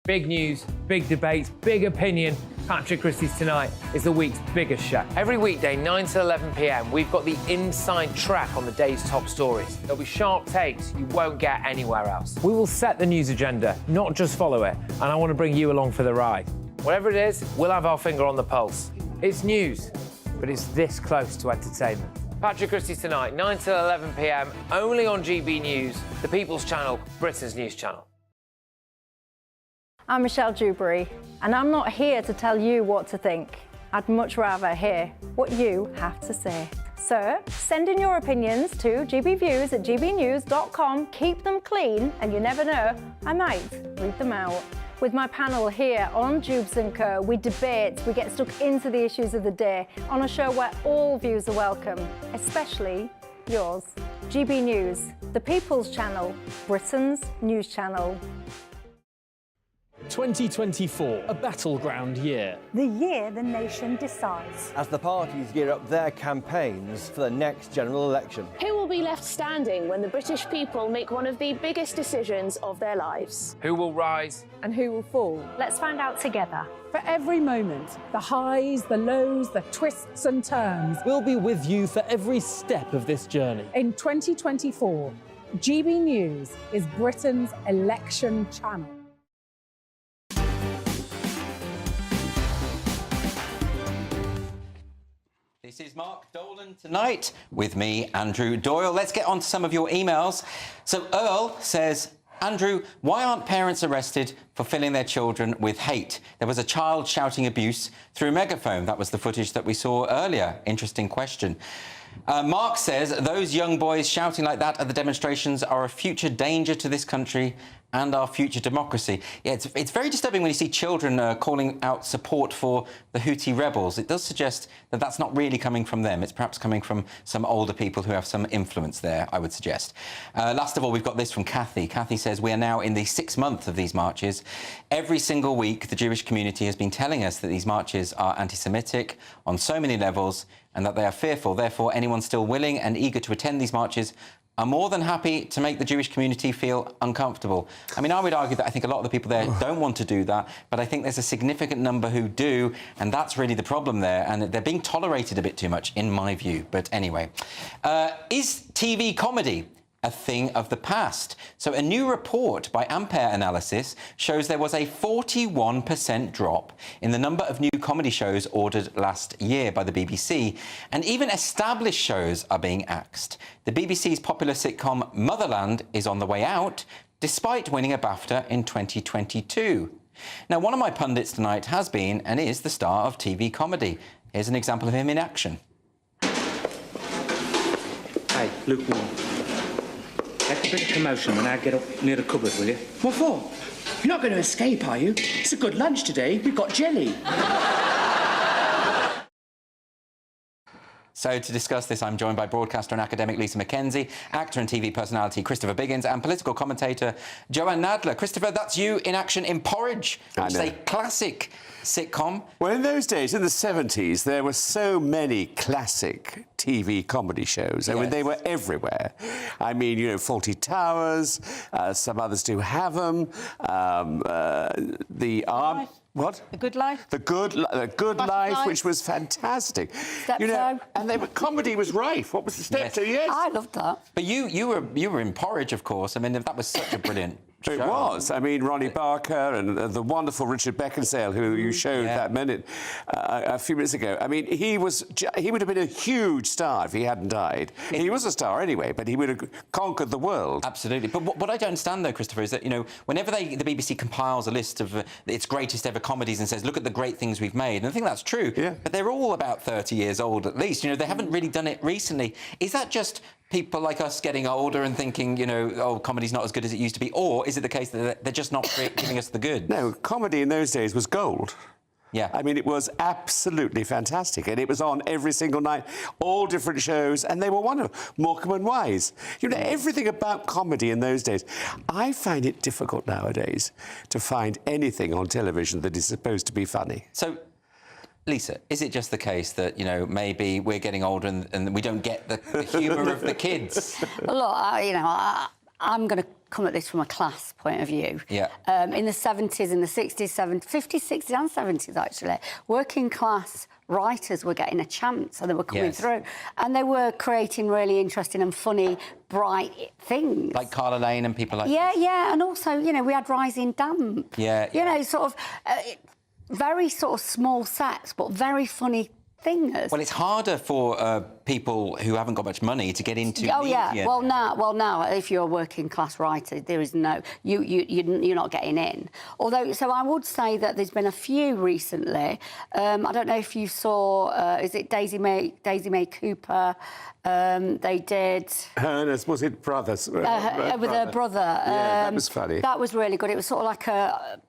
Big news, big debates, big opinion. Patrick Christie's Tonight is the week's biggest show. Every weekday, 9 to 11 p.m, we've got the inside track on the day's top stories. There'll be sharp takes you won't get anywhere else. We will set the news agenda, not just follow it, and I want to bring you along for the ride. Whatever it is, we'll have our finger on the pulse. It's news, but it's this close to entertainment. Patrick Christie's Tonight, 9 to 11 p.m, only on GB News, the People's Channel, Britain's news channel. I'm Michelle Dewberry, and I'm not here to tell you what to think. I'd much rather hear what you have to say. So, send in your opinions to gbviews@gbnews.com. Keep them clean, and you never know, I might read them out. With my panel here on Jubes & Co, we debate, we get stuck into the issues of the day on a show where all views are welcome, especially yours. GB News, the People's Channel, Britain's news channel. 2024, a battleground year. The year the nation decides. As the parties gear up their campaigns for the next general election. Who will be left standing when the British people make one of the biggest decisions of their lives? Who will rise? And who will fall? Let's find out together. For every moment, the highs, the lows, the twists and turns. We'll be with you for every step of this journey. In 2024, GB News is Britain's election channel. This is Mark Dolan tonight with me, Andrew Doyle. Let's get on to some of your emails. So Earl says, Andrew, why aren't parents arrested for filling their children with hate? There was a child shouting abuse through a megaphone. That was the footage that we saw earlier. Interesting question. Mark says those young boys shouting like that at the demonstrations are a future danger to this country and our future democracy. Yeah, it's very disturbing when you see children calling out support for the Houthi rebels. It does suggest that that's not really coming from them. It's perhaps coming from some older people who have some influence there, I would suggest. Last of all, we've got this from Kathy. Kathy says, we are now in the 6th month of these marches. Every single week, the Jewish community has been telling us that these marches are anti-Semitic on so many levels and that they are fearful. Therefore, anyone still willing and eager to attend these marches are more than happy to make the Jewish community feel uncomfortable. I mean, I would argue that I think a lot of the people there don't want to do that, but I think there's a significant number who do, and that's really the problem there, and they're being tolerated a bit too much, in my view. But anyway, is TV comedy a thing of the past? So a new report by Ampere Analysis shows there was a 41% drop in the number of new comedy shows ordered last year by the BBC, and even established shows are being axed. The BBC's popular sitcom Motherland is on the way out, despite winning a BAFTA in 2022. Now, one of my pundits tonight has been and is the star of TV comedy. Here's an example of him in action. Hey, lukewarm. Make a bit of commotion when I get up near the cupboard, will you? What for? You're not going to escape, are you? It's a good lunch today. We've got jelly. So to discuss this, I'm joined by broadcaster and academic Lisa Mackenzie, actor and TV personality Christopher Biggins, and political commentator Joanne Nadler. Christopher, that's you in action in Porridge, which is a classic sitcom. Well, in those days, in the 70s, there were so many classic TV comedy shows. I mean, they were everywhere. I mean, you know, Fawlty Towers, some others do have them. What? The Good Life? The Good Life, which was fantastic. Step you know, Toe. and comedy was rife. What was the Step Toe? Yes. I loved that. But you were in Porridge, of course. I mean, that was such a brilliant show. It was. I mean, Ronnie Barker and the wonderful Richard Beckinsale, who you showed that minute a few minutes ago. I mean, he would have been a huge star if he hadn't died. He was a star anyway, but he would have conquered the world. Absolutely. But what I don't understand, though, Christopher, is that, you know, whenever the BBC compiles a list of its greatest ever comedies and says, look at the great things we've made, and I think that's true, but they're all about 30 years old at least. You know, they haven't really done it recently. Is that just people like us getting older and thinking, you know, oh, comedy's not as good as it used to be? Or is it the case that they're just not giving us the good? No, comedy in those days was gold. Yeah. I mean, it was absolutely fantastic. And it was on every single night, all different shows, and they were wonderful. Morecambe and Wise. You know, everything about comedy in those days. I find it difficult nowadays to find anything on television that is supposed to be funny. So, Lisa, is it just the case that, you know, maybe we're getting older and we don't get the humour of the kids? Well, look, I'm going to come at this from a class point of view. Yeah. In the 70s, in the 60s, 70s, 50s, 60s and 70s, actually, working class writers were getting a chance and they were coming through. And they were creating really interesting and funny, bright things. Like Carla Lane and people like that. Yeah, and also, you know, we had Rising Damp. Yeah. You know, sort of very sort of small sets, but very funny thingers. Well, it's harder for people who haven't got much money to get into media. Yeah. Well, now, if you're a working class writer, there is no you're not getting in. Although, so I would say that there's been a few recently. I don't know if you saw. Is it Daisy May Cooper? They did. Was it Brothers? With her brother. Yeah, that was funny. That was really good. It was sort of like a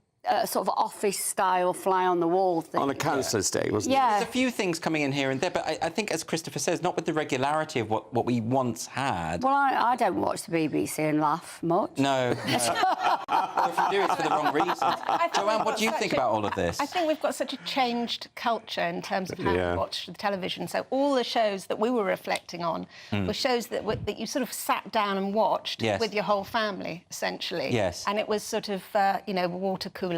sort of office-style fly-on-the-wall thing. On a councillor's day, wasn't it? There's a few things coming in here and there, but I think, as Christopher says, not with the regularity of what we once had. Well, I don't watch the BBC and laugh much. No. Or if you do, it's for the wrong reasons. Joanne, what do you think about all of this? I think we've got such a changed culture in terms of how we watch the television. So all the shows that we were reflecting on were shows that you sort of sat down and watched with your whole family, essentially. Yes. And it was sort of, water cooler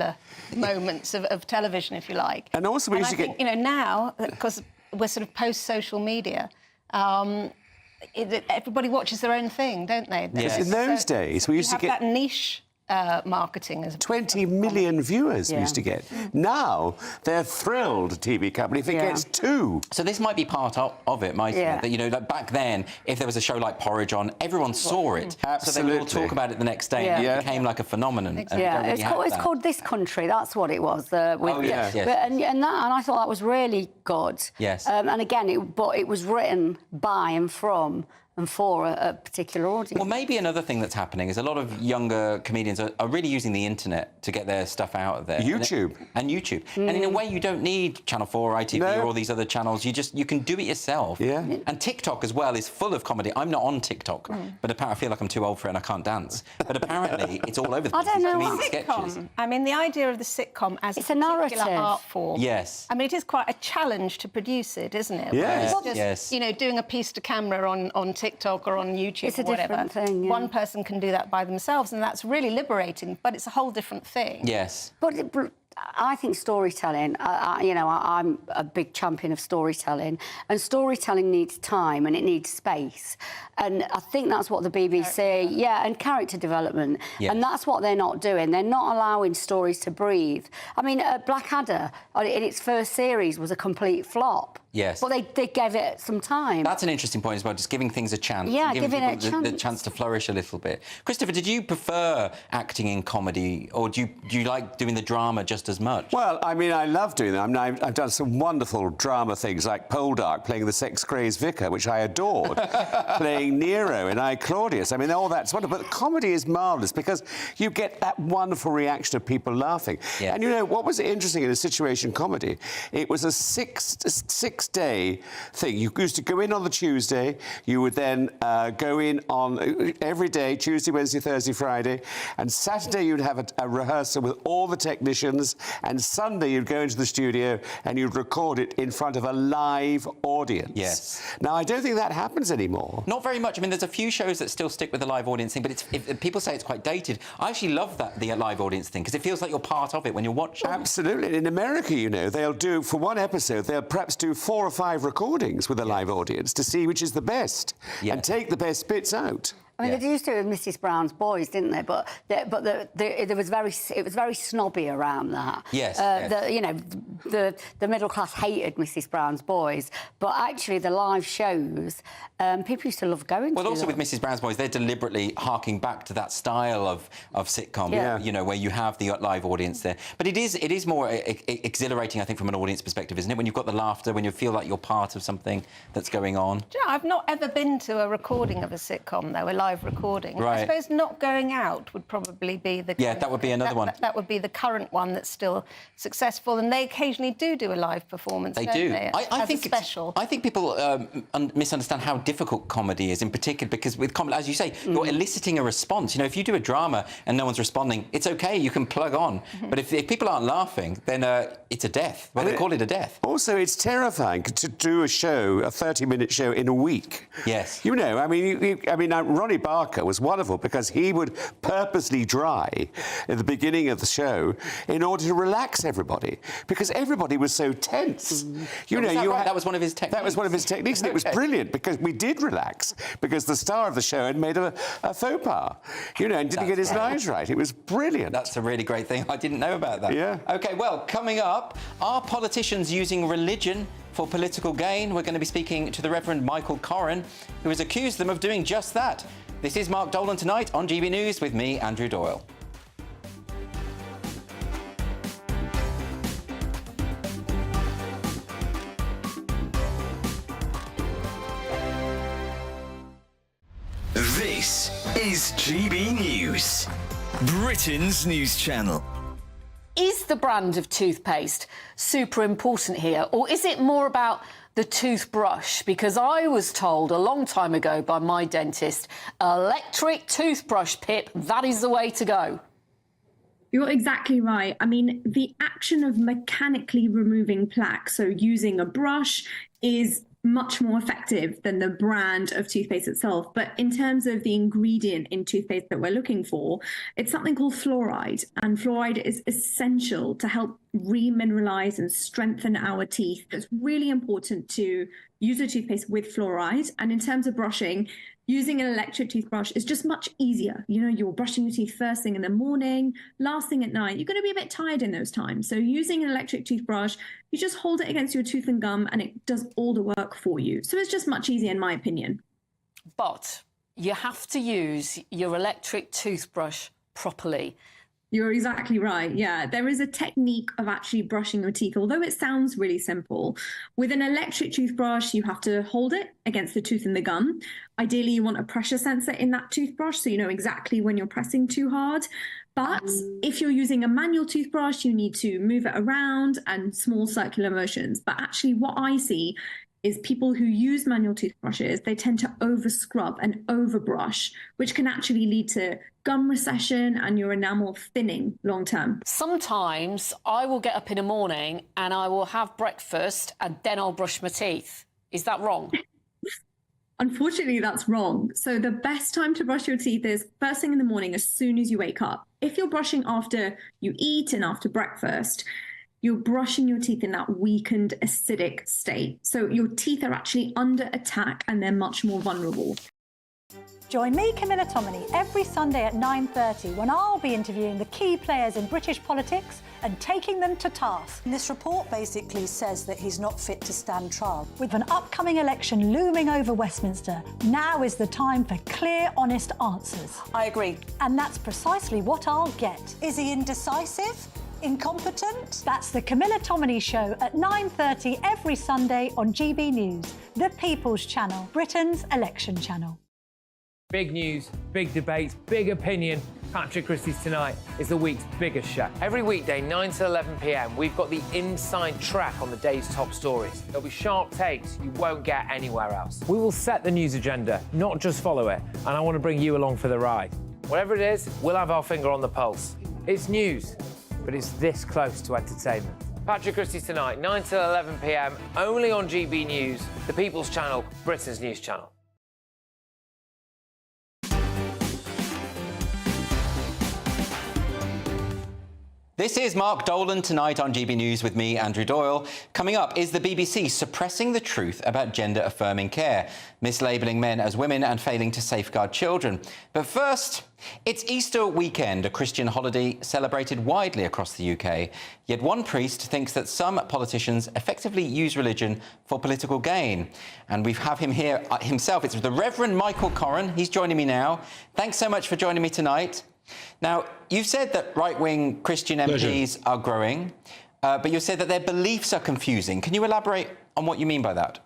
moments of television, if you like. And also we used to get... You know, now, because we're sort of post-social media, everybody watches their own thing, don't they? Yes. In those days, we used to get that niche marketing as 20 million viewers we used to get. Now they're thrilled, TV company, if it gets 2. So this might be part of it, might it? That, you know, like back then, if there was a show like Porridge on, everyone saw it. Absolutely. So they would all talk about it the next day, and it became like a phenomenon. Exactly. And It's called This Country. That's what it was. And I thought that was really good. Yes. And again, it was written by and from and for a particular audience. Well, maybe another thing that's happening is a lot of younger comedians are really using the internet to get their stuff out there. YouTube. And YouTube. And in a way, you don't need Channel 4 or ITV or all these other channels. You can do it yourself. Yeah. And TikTok as well is full of comedy. I'm not on TikTok, but apparently I feel like I'm too old for it and I can't dance. But apparently it's all over the place. I don't know Comedic sitcom. sketches. I mean, the idea of the sitcom as it's a particular narrative art form. Yes. I mean, it is quite a challenge to produce it, isn't it? Yes. It's just, you know, doing a piece to camera on TikTok or on YouTube it's or a whatever. different thing. Yeah. One person can do that by themselves, and that's really liberating. But it's a whole different thing. Yes. But I think storytelling, I'm a big champion of storytelling, and storytelling needs time and it needs space. And I think that's what the BBC, and character development. Yes. And that's what they're not doing. They're not allowing stories to breathe. I mean, Blackadder, in its first series, was a complete flop. Yes. But they gave it some time. That's an interesting point as well, just giving things a chance. Yeah, giving giving it a people the chance. chance to flourish a little bit. Christopher, did you prefer acting in comedy, or do you like doing the drama just as much? Well, I mean, I love doing that. I mean, I've done some wonderful drama things, like Poldark, playing the sex-crazed vicar, which I adored, playing Nero in I, Claudius. I mean, all that's wonderful. But comedy is marvellous because you get that wonderful reaction of people laughing. Yeah. And, you know, what was interesting in a situation comedy, it was a six-day thing. You used to go in on the Tuesday, you would then go in on every day, Tuesday, Wednesday, Thursday, Friday, and Saturday you'd have a rehearsal with all the technicians, and Sunday you'd go into the studio and you'd record it in front of a live audience. Yes. Now, I don't think that happens anymore. Not very much. I mean, there's a few shows that still stick with the live audience thing, but people say it's quite dated. I actually love the live audience thing because it feels like you're part of it when you're watching. Absolutely. In America, you know, they'll do, for one episode, they'll perhaps do 4 or 5 recordings with a live audience to see which is the best and take the best bits out. I mean, they used to with Mrs. Brown's Boys, didn't they? But it was very snobby around that. Yes. The middle class hated Mrs. Brown's Boys, but actually the live shows, people used to love going to. Well, also them. with Mrs. Brown's Boys, they're deliberately harking back to that style of sitcom. Yeah. You know, where you have the live audience there. But it is more exhilarating, I think, from an audience perspective, isn't it? When you've got the laughter, when you feel like you're part of something that's going on. Do you know, I've not ever been to a recording of a sitcom, though, a live recording. Right. I suppose not going out would probably be the... Yeah, that would be another one. That would be the current one that's still successful, and they occasionally do a live performance, They don't do. they? I think it's special. I think people misunderstand how difficult comedy is, in particular, because with comedy, as you say, you're eliciting a response. You know, if you do a drama and no one's responding, it's OK, you can plug on. But if people aren't laughing, then it's a death. Well, they call it a death. Also, it's terrifying to do a show, a 30-minute show, in a week. Yes. You know, I mean, Ronnie Barker was wonderful because he would purposely dry at the beginning of the show in order to relax everybody, because everybody was so tense. You know, that was one of his techniques. That was one of his techniques, and it was brilliant because we did relax because the star of the show had made a faux pas, you know, and didn't get his lines right. It was brilliant. That's a really great thing. I didn't know about that. Yeah. OK, well, coming up, are politicians using religion for political gain? We're going to be speaking to the Reverend Michael Corrin, who has accused them of doing just that. This is Mark Dolan tonight on GB News with me, Andrew Doyle. This is GB News, Britain's news channel. Is the brand of toothpaste super important here, or is it more about the toothbrush? Because I was told a long time ago by my dentist, electric toothbrush, Pip, that is the way to go. You're exactly right. I mean, the action of mechanically removing plaque, so using a brush, is much more effective than the brand of toothpaste itself. But in terms of the ingredient in toothpaste that we're looking for, it's something called fluoride. And fluoride is essential to help remineralize and strengthen our teeth. It's really important to use a toothpaste with fluoride. And in terms of brushing, Using an electric toothbrush is just much easier. You know, you're brushing your teeth first thing in the morning, last thing at night. You're going to be a bit tired in those times. So using an electric toothbrush, you just hold it against your tooth and gum and it does all the work for you. So it's just much easier in my opinion. But you have to use your electric toothbrush properly. You're exactly right. Yeah, there is a technique of actually brushing your teeth, although it sounds really simple. With an electric toothbrush, you have to hold it against the tooth and the gum. Ideally, you want a pressure sensor in that toothbrush so you know exactly when you're pressing too hard. But if you're using a manual toothbrush, you need to move it around and small circular motions. But actually what I see is people who use manual toothbrushes, they tend to over scrub and over brush, which can actually lead to gum recession and your enamel thinning long term. Sometimes I will get up in the morning and I will have breakfast and then I'll brush my teeth. Is that wrong? Unfortunately, that's wrong. So the best time to brush your teeth is first thing in the morning, as soon as you wake up. If you're brushing after you eat and after breakfast, you're brushing your teeth in that weakened acidic state. So your teeth are actually under attack and they're much more vulnerable. Join me, Camilla Tominey, every Sunday at 9:30 when I'll be interviewing the key players in British politics and taking them to task. And this report basically says that he's not fit to stand trial. With an upcoming election looming over Westminster, now is the time for clear, honest answers. I agree. And that's precisely what I'll get. Is he indecisive? Incompetent? That's the Camilla Tominey Show at 9:30 every Sunday on GB News, the People's Channel, Britain's election channel. Big news, big debates, big opinion. Patrick Christie's Tonight is the week's biggest show. Every weekday, 9 to 11 p.m, we've got the inside track on the day's top stories. There'll be sharp takes you won't get anywhere else. We will set the news agenda, not just follow it, and I want to bring you along for the ride. Whatever it is, we'll have our finger on the pulse. It's news, but it's this close to entertainment. Patrick Christie's Tonight, 9 to 11 p.m, only on GB News, the People's Channel, Britain's news channel. This is Mark Dolan tonight on GB News with me, Andrew Doyle. Coming up, is the BBC suppressing the truth about gender-affirming care, mislabelling men as women and failing to safeguard children? But first, it's Easter weekend, a Christian holiday celebrated widely across the UK. Yet one priest thinks that some politicians effectively use religion for political gain. And we have him here himself. It's the Reverend Michael Corran. He's joining me now. Thanks so much for joining me tonight. Now, you've said that right-wing Christian MPs are growing, but you've said that their beliefs are confusing. Can you elaborate on what you mean by that?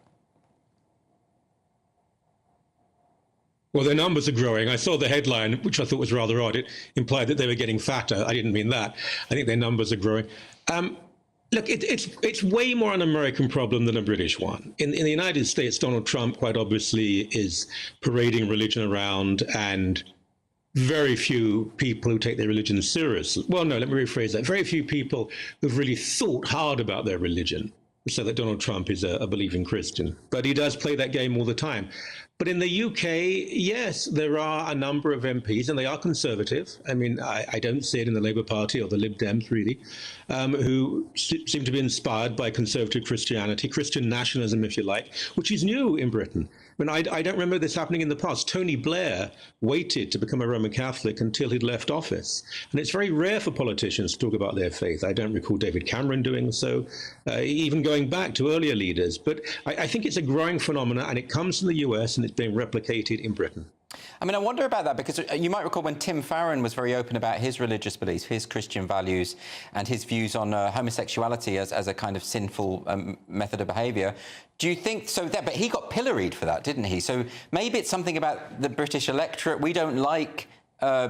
Well, their numbers are growing. I saw the headline, which I thought was rather odd. It implied that they were getting fatter. I didn't mean that. I think their numbers are growing. Look, it's way more an American problem than a British one. In the United States, Donald Trump quite obviously is parading religion around, and very few people who take their religion seriously. Well, no, let me rephrase that. Very few people who've really thought hard about their religion say that Donald Trump is a believing Christian. But he does play that game all the time. But in the UK, yes, there are a number of MPs, and they are conservative. I mean, I don't see it in the Labour Party or the Lib Dems, really, who seem to be inspired by conservative Christianity, Christian nationalism, if you like, which is new in Britain. I mean, I don't remember this happening in the past. Tony Blair waited to become a Roman Catholic until he'd left office. And it's very rare for politicians to talk about their faith. I don't recall David Cameron doing so, even going back to earlier leaders. But I think it's a growing phenomenon, and it comes from the US, and it's being replicated in Britain. I mean, I wonder about that, because you might recall when Tim Farron was very open about his religious beliefs, his Christian values, and his views on homosexuality as a kind of sinful method of behaviour. Do you think so? But he got pilloried for that, didn't he? So maybe it's something about the British electorate. We don't like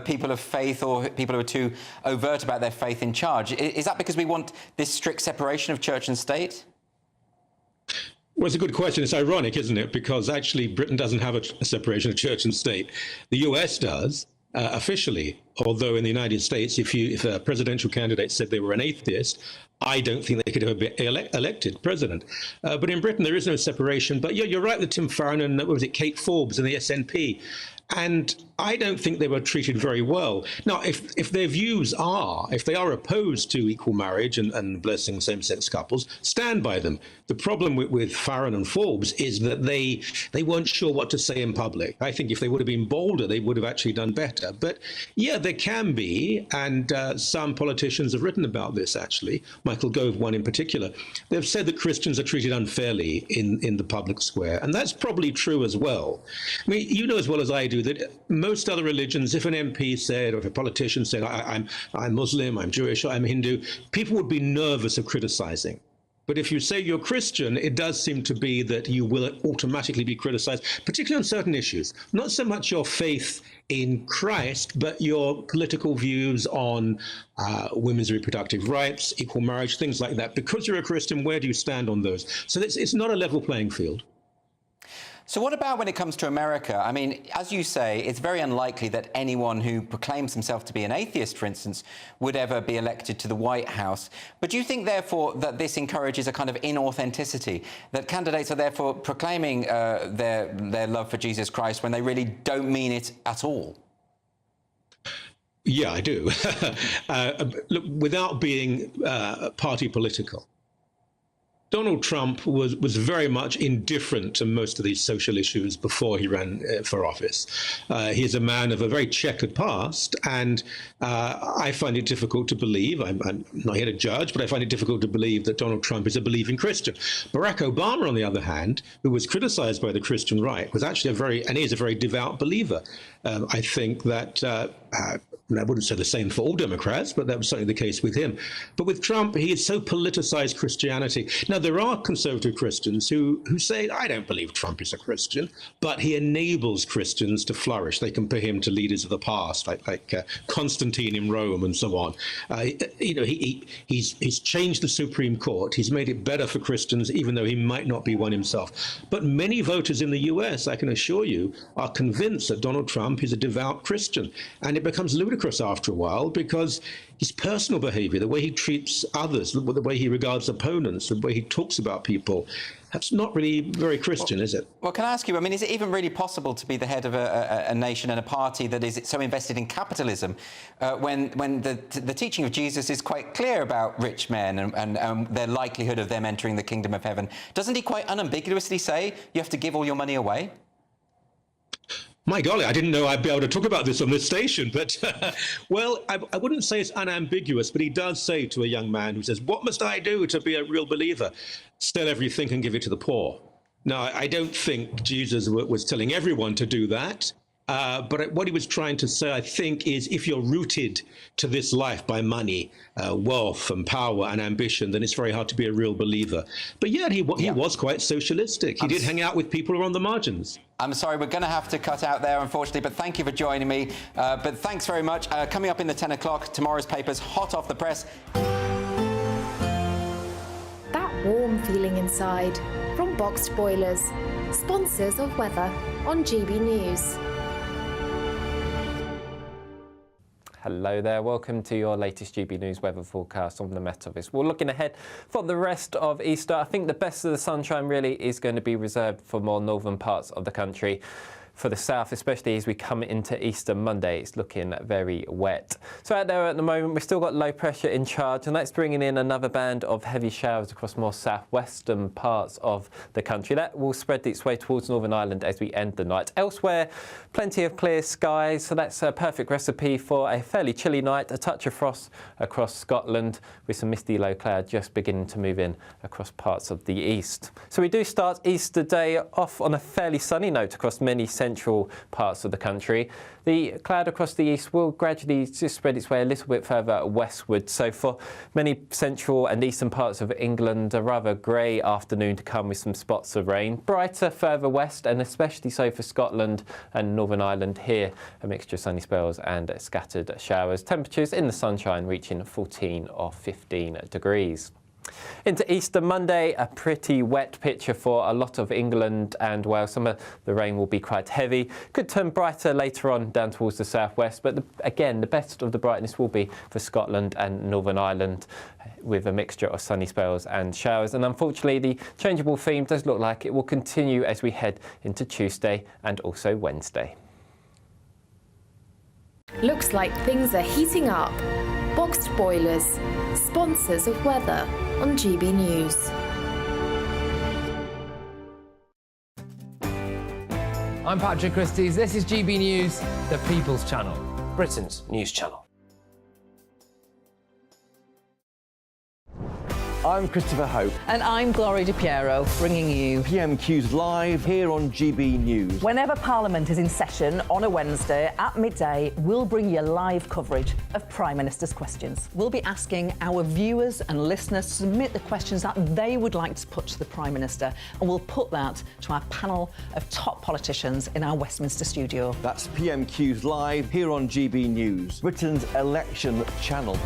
people of faith or people who are too overt about their faith in charge. Is that because we want this strict separation of church and state? Well, it's a good question. It's ironic, isn't it? Because actually Britain doesn't have a separation of church and state. The US does, officially, although in the United States, if a presidential candidate said they were an atheist, I don't think they could ever be elected president. But in Britain, there is no separation. But you're right with Tim Farron and, what was it, Kate Forbes and the SNP. And I don't think they were treated very well. Now, if their views are, if they are opposed to equal marriage and blessing same-sex couples, stand by them. The problem with Farron and Forbes is that they weren't sure what to say in public. I think if they would have been bolder, they would have actually done better. But yeah, there can be, and some politicians have written about this, actually. Michael Gove, one in particular. They've said that Christians are treated unfairly in the public square, and that's probably true as well. I mean, you know as well as I do that most other religions, if an MP said, or if a politician said, I'm Muslim, I'm Jewish, I'm Hindu, people would be nervous of criticizing. But if you say you're Christian, it does seem to be that you will automatically be criticized, particularly on certain issues. Not so much your faith in Christ, but your political views on women's reproductive rights, equal marriage, things like that. Because you're a Christian, where do you stand on those? So it's not a level playing field. So what about when it comes to America? I mean, as you say, it's very unlikely that anyone who proclaims himself to be an atheist, for instance, would ever be elected to the White House. But do you think, therefore, that this encourages a kind of inauthenticity, that candidates are therefore proclaiming their love for Jesus Christ when they really don't mean it at all? Yeah, I do. Look, without being party political, Donald Trump was very much indifferent to most of these social issues before he ran for office. He's a man of a very checkered past, and I find it difficult to believe, I'm not here to judge, but I find it difficult to believe that Donald Trump is a believing Christian. Barack Obama, on the other hand, who was criticized by the Christian right, was actually is a very devout believer. I think that I wouldn't say the same for all Democrats, but that was certainly the case with him. But with Trump, he has so politicized Christianity. Now, there are conservative Christians who say, I don't believe Trump is a Christian, but he enables Christians to flourish. They compare him to leaders of the past, like Constantine in Rome and so on. He's changed the Supreme Court. He's made it better for Christians, even though he might not be one himself. But many voters in the US, I can assure you, are convinced that Donald Trump is a devout Christian. And it becomes ludicrous after a while because his personal behavior, the way he treats others, the way he regards opponents, the way he talks about people, that's not really very Christian, is it? Well, can I ask you, I mean, is it even really possible to be the head of a nation and a party that is so invested in capitalism when the teaching of Jesus is quite clear about rich men and their likelihood of them entering the kingdom of heaven? Doesn't he quite unambiguously say you have to give all your money away? My golly, I didn't know I'd be able to talk about this on this station, but, well, I wouldn't say it's unambiguous, but he does say to a young man who says, what must I do to be a real believer? Sell everything and give it to the poor. Now, I don't think Jesus was telling everyone to do that. But what he was trying to say, I think, is if you're rooted to this life by money, wealth and power and ambition, then it's very hard to be a real believer. But yet he was quite socialistic. He did hang out with people who are on the margins. I'm sorry, we're going to have to cut out there, unfortunately, but thank you for joining me. But thanks very much. Coming up in the 10 o'clock, tomorrow's papers, hot off the press. That warm feeling inside from Boxed Boilers, sponsors of weather on GB News. Hello there, welcome to your latest GB News weather forecast on the Met Office. We're looking ahead for the rest of Easter. I think the best of the sunshine really is going to be reserved for more northern parts of the country. For the south, especially as we come into Easter Monday, it's looking very wet. So out there at the moment, we've still got low pressure in charge, and that's bringing in another band of heavy showers across more southwestern parts of the country. That will spread its way towards Northern Ireland as we end the night. Elsewhere, plenty of clear skies, so that's a perfect recipe for a fairly chilly night. A touch of frost across Scotland with some misty low cloud just beginning to move in across parts of the east. So we do start Easter Day off on a fairly sunny note across many central parts of the country. The cloud across the east will gradually just spread its way a little bit further westward. So for many central and eastern parts of England, a rather grey afternoon to come with some spots of rain. Brighter further west, and especially so for Scotland and Northern Ireland here. A mixture of sunny spells and scattered showers. Temperatures in the sunshine reaching 14 or 15 degrees. Into Easter Monday, a pretty wet picture for a lot of England and Wales. Some of the rain will be quite heavy. Could turn brighter later on down towards the southwest, but again, the best of the brightness will be for Scotland and Northern Ireland, with a mixture of sunny spells and showers. And unfortunately, the changeable theme does look like it will continue as we head into Tuesday and also Wednesday. Looks like things are heating up. Boxed boilers, sponsors of weather on GB News. I'm Patrick Christys. This is GB News, the People's Channel, Britain's news channel. I'm Christopher Hope. And I'm Gloria Di Piero, bringing you PMQ's live here on GB News. Whenever Parliament is in session on a Wednesday at midday, we'll bring you live coverage of Prime Minister's questions. We'll be asking our viewers and listeners to submit the questions that they would like to put to the Prime Minister, and we'll put that to our panel of top politicians in our Westminster studio. That's PMQ's live here on GB News, Britain's election channel.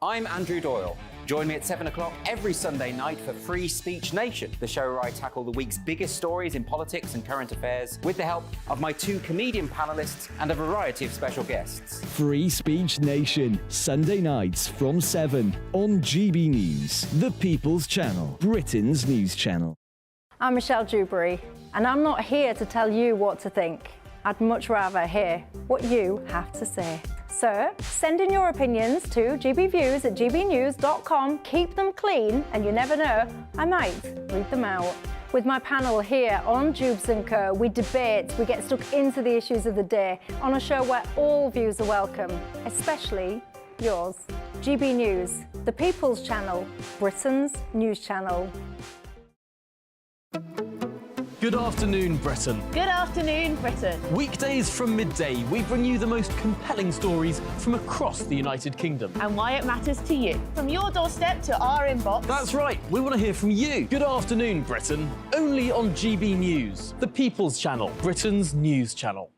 I'm Andrew Doyle. Join me at 7 o'clock every Sunday night for Free Speech Nation, the show where I tackle the week's biggest stories in politics and current affairs with the help of my two comedian panellists and a variety of special guests. Free Speech Nation, Sunday nights from 7 on GB News, the People's Channel, Britain's news channel. I'm Michelle Dewberry, and I'm not here to tell you what to think. I'd much rather hear what you have to say. So, send in your opinions to gbviews@gbnews.com. Keep them clean, and you never know, I might read them out. With my panel here on Jubes & Co, we debate, we get stuck into the issues of the day on a show where all views are welcome, especially yours. GB News, the People's Channel, Britain's news channel. Good afternoon, Britain. Good afternoon, Britain. Weekdays from midday, we bring you the most compelling stories from across the United Kingdom. And why it matters to you. From your doorstep to our inbox. That's right, we want to hear from you. Good afternoon, Britain. Only on GB News, the People's Channel, Britain's news channel.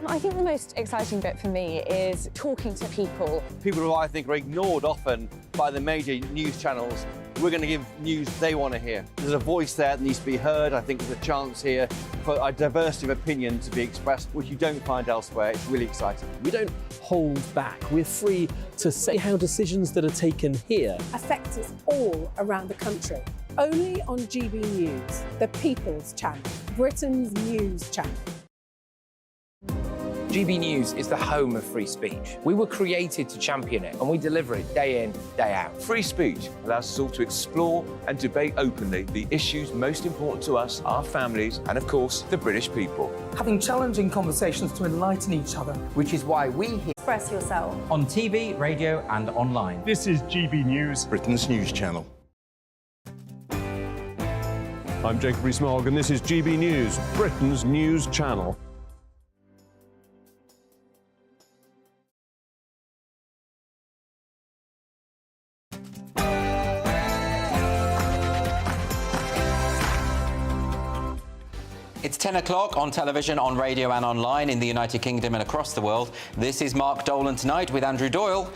I think the most exciting bit for me is talking to people. People who I think are ignored often by the major news channels. We're going to give news they want to hear. There's a voice there that needs to be heard. I think there's a chance here for a diversity of opinion to be expressed, which you don't find elsewhere. It's really exciting. We don't hold back. We're free to say how decisions that are taken here affect us all around the country. Only on GB News, the People's Channel, Britain's news channel. GB News is the home of free speech. We were created to champion it, and we deliver it day in, day out. Free speech allows us all to explore and debate openly the issues most important to us, our families, and of course, the British people. Having challenging conversations to enlighten each other. Which is why we express yourself on TV, radio, and online. This is GB News, Britain's news channel. I'm Jacob Rees-Mogg, and this is GB News, Britain's news channel. It's 10 o'clock on television, on radio and online in the United Kingdom and across the world. This is Mark Dolan Tonight with Andrew Doyle.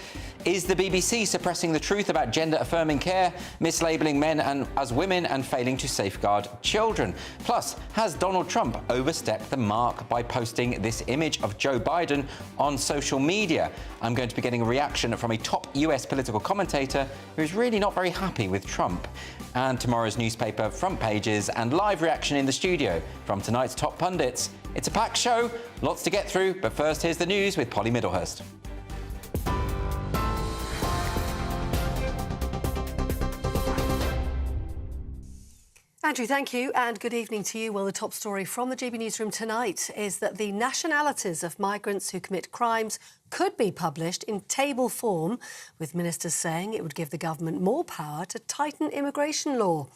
Is the BBC suppressing the truth about gender-affirming care, mislabelling men as women and failing to safeguard children? Plus, has Donald Trump overstepped the mark by posting this image of Joe Biden on social media? I'm going to be getting a reaction from a top US political commentator who's really not very happy with Trump. And tomorrow's newspaper front pages and live reaction in the studio from tonight's top pundits. It's a packed show, lots to get through, but first here's the news with Polly Middlehurst. Andrew, thank you, and good evening to you. Well, the top story from the GB Newsroom tonight is that the nationalities of migrants who commit crimes could be published in table form, with ministers saying it would give the government more power to tighten immigration law.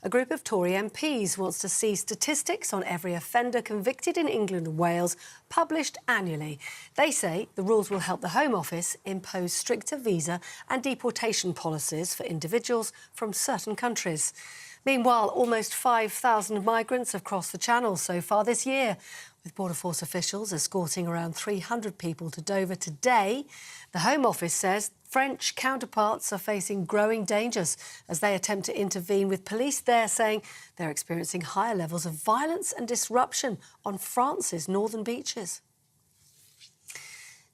A group of Tory MPs wants to see statistics on every offender convicted in England and Wales published annually. They say the rules will help the Home Office impose stricter visa and deportation policies for individuals from certain countries. Meanwhile, almost 5,000 migrants have crossed the Channel so far this year, with Border Force officials escorting around 300 people to Dover today. The Home Office says French counterparts are facing growing dangers as they attempt to intervene, with police there saying they're experiencing higher levels of violence and disruption on France's northern beaches.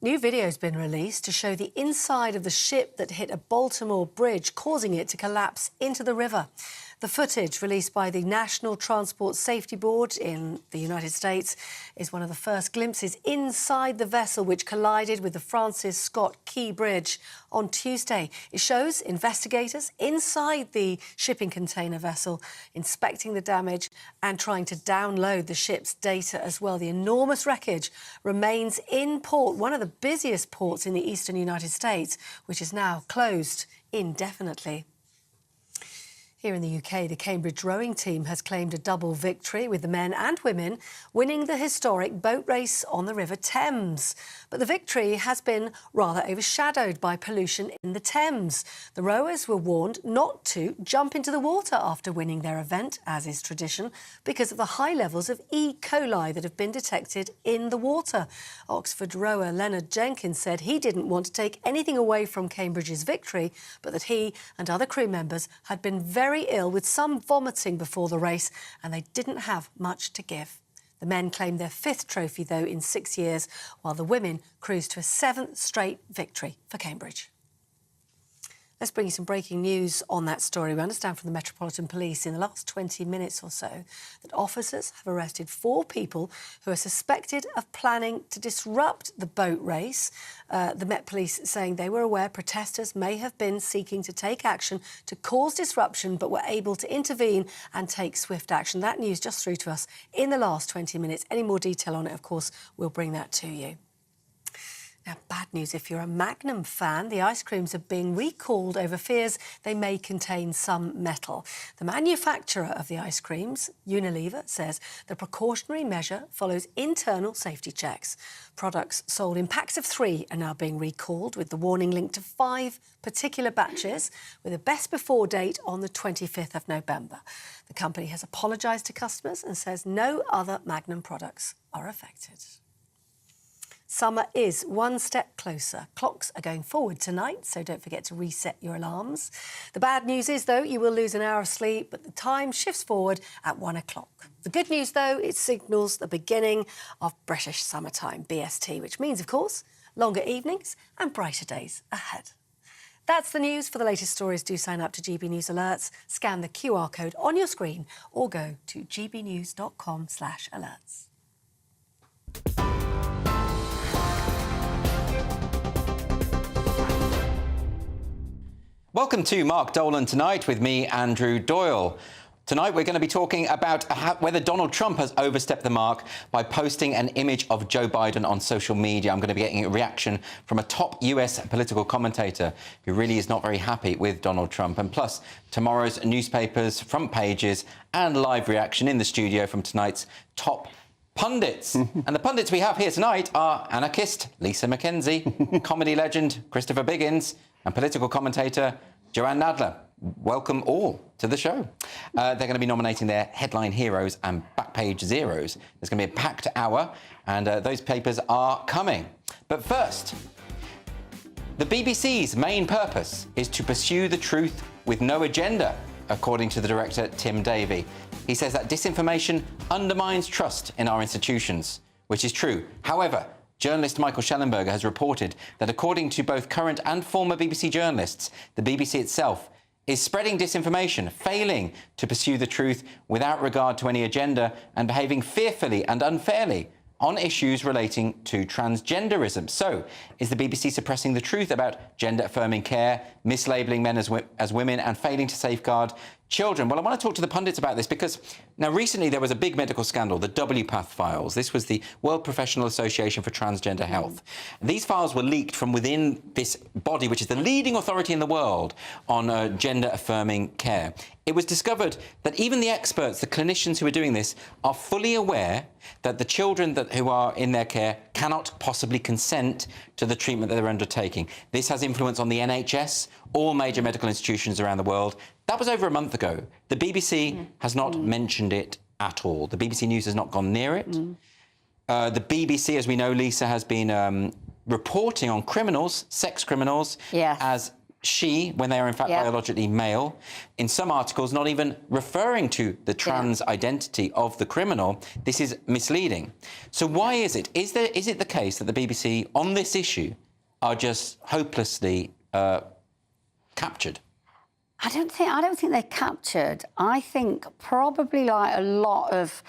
New video has been released to show the inside of the ship that hit a Baltimore bridge, causing it to collapse into the river. The footage released by the National Transport Safety Board in the United States is one of the first glimpses inside the vessel which collided with the Francis Scott Key Bridge on Tuesday. It shows investigators inside the shipping container vessel inspecting the damage and trying to download the ship's data as well. The enormous wreckage remains in port, one of the busiest ports in the eastern United States, which is now closed indefinitely. Here in the UK, the Cambridge rowing team has claimed a double victory, with the men and women winning the historic boat race on the River Thames. But the victory has been rather overshadowed by pollution in the Thames. The rowers were warned not to jump into the water after winning their event, as is tradition, because of the high levels of E. coli that have been detected in the water. Oxford rower Leonard Jenkins said he didn't want to take anything away from Cambridge's victory, but that he and other crew members had been very ill, with some vomiting before the race, and they didn't have much to give. The men claimed their 5th trophy, though, in 6 years, while the women cruised to a 7th straight victory for Cambridge. Let's bring you some breaking news on that story. We understand from the Metropolitan Police in the last 20 minutes or so that officers have arrested 4 people who are suspected of planning to disrupt the boat race. The Met Police saying they were aware protesters may have been seeking to take action to cause disruption, but were able to intervene and take swift action. That news just through to us in the last 20 minutes. Any more detail on it, of course, we'll bring that to you. Now, bad news if you're a Magnum fan. The ice creams are being recalled over fears they may contain some metal. The manufacturer of the ice creams, Unilever, says the precautionary measure follows internal safety checks. Products sold in packs of 3 are now being recalled, with the warning linked to 5 particular batches, with a best before date on the 25th of November. The company has apologised to customers and says no other Magnum products are affected. Summer is one step closer. Clocks are going forward tonight, so don't forget to reset your alarms. The bad news is, though, you will lose an hour of sleep, but the time shifts forward at 1 o'clock. The good news, though, it signals the beginning of British summertime, BST, which means, of course, longer evenings and brighter days ahead. That's the news. For the latest stories, do sign up to GB News Alerts, scan the QR code on your screen, or go to gbnews.com/alerts. Welcome to Mark Dolan Tonight with me, Andrew Doyle. Tonight we're going to be talking about whether Donald Trump has overstepped the mark by posting an image of Joe Biden on social media. I'm going to be getting a reaction from a top US political commentator who really is not very happy with Donald Trump. And plus, tomorrow's newspapers, front pages and live reaction in the studio from tonight's top pundits. And the pundits we have here tonight are anarchist Lisa McKenzie, comedy legend Christopher Biggins, and political commentator Joanne Nadler. Welcome all to the show. They're going to be nominating their headline heroes and back page zeros. There's going to be a packed hour, and those papers are coming. But first, the BBC's main purpose is to pursue the truth with no agenda, according to the director Tim Davie. He says that disinformation undermines trust in our institutions, which is true. However, journalist Michael Schellenberger has reported that according to both current and former BBC journalists, the BBC itself is spreading disinformation, failing to pursue the truth without regard to any agenda, and behaving fearfully and unfairly on issues relating to transgenderism. So, is the BBC suppressing the truth about gender-affirming care, mislabelling men as women, and failing to safeguard children? Well, I want to talk to the pundits about this because now recently there was a big medical scandal, the WPATH files. This was the World Professional Association for Transgender Health. These files were leaked from within this body, which is the leading authority in the world on gender-affirming care. It was discovered that even the experts, the clinicians who are doing this, are fully aware that the children who are in their care cannot possibly consent to the treatment that they're undertaking. This has influence on the NHS, all major medical institutions around the world. That was over a month ago. The BBC has not mentioned it at all. The BBC News has not gone near it. The BBC, as we know, Lisa, has been reporting on criminals, sex criminals, as she, when they are in fact biologically male. In some articles, not even referring to the trans identity of the criminal. This is misleading. So why is it? Is it the case that the BBC, on this issue, are just hopelessly captured? I don't think they're captured. I think probably like a lot of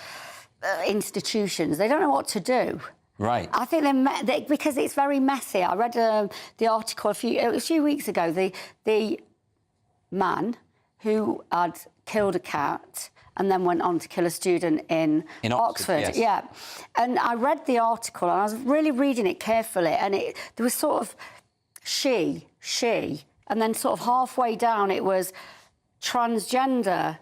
institutions, they don't know what to do. Right. I think because it's very messy. I read the article a few weeks ago. The man who had killed a cat and then went on to kill a student in Oxford. Yes. Yeah. And I read the article and I was really reading it carefully, and there was sort of she, and then sort of halfway down it was transgender.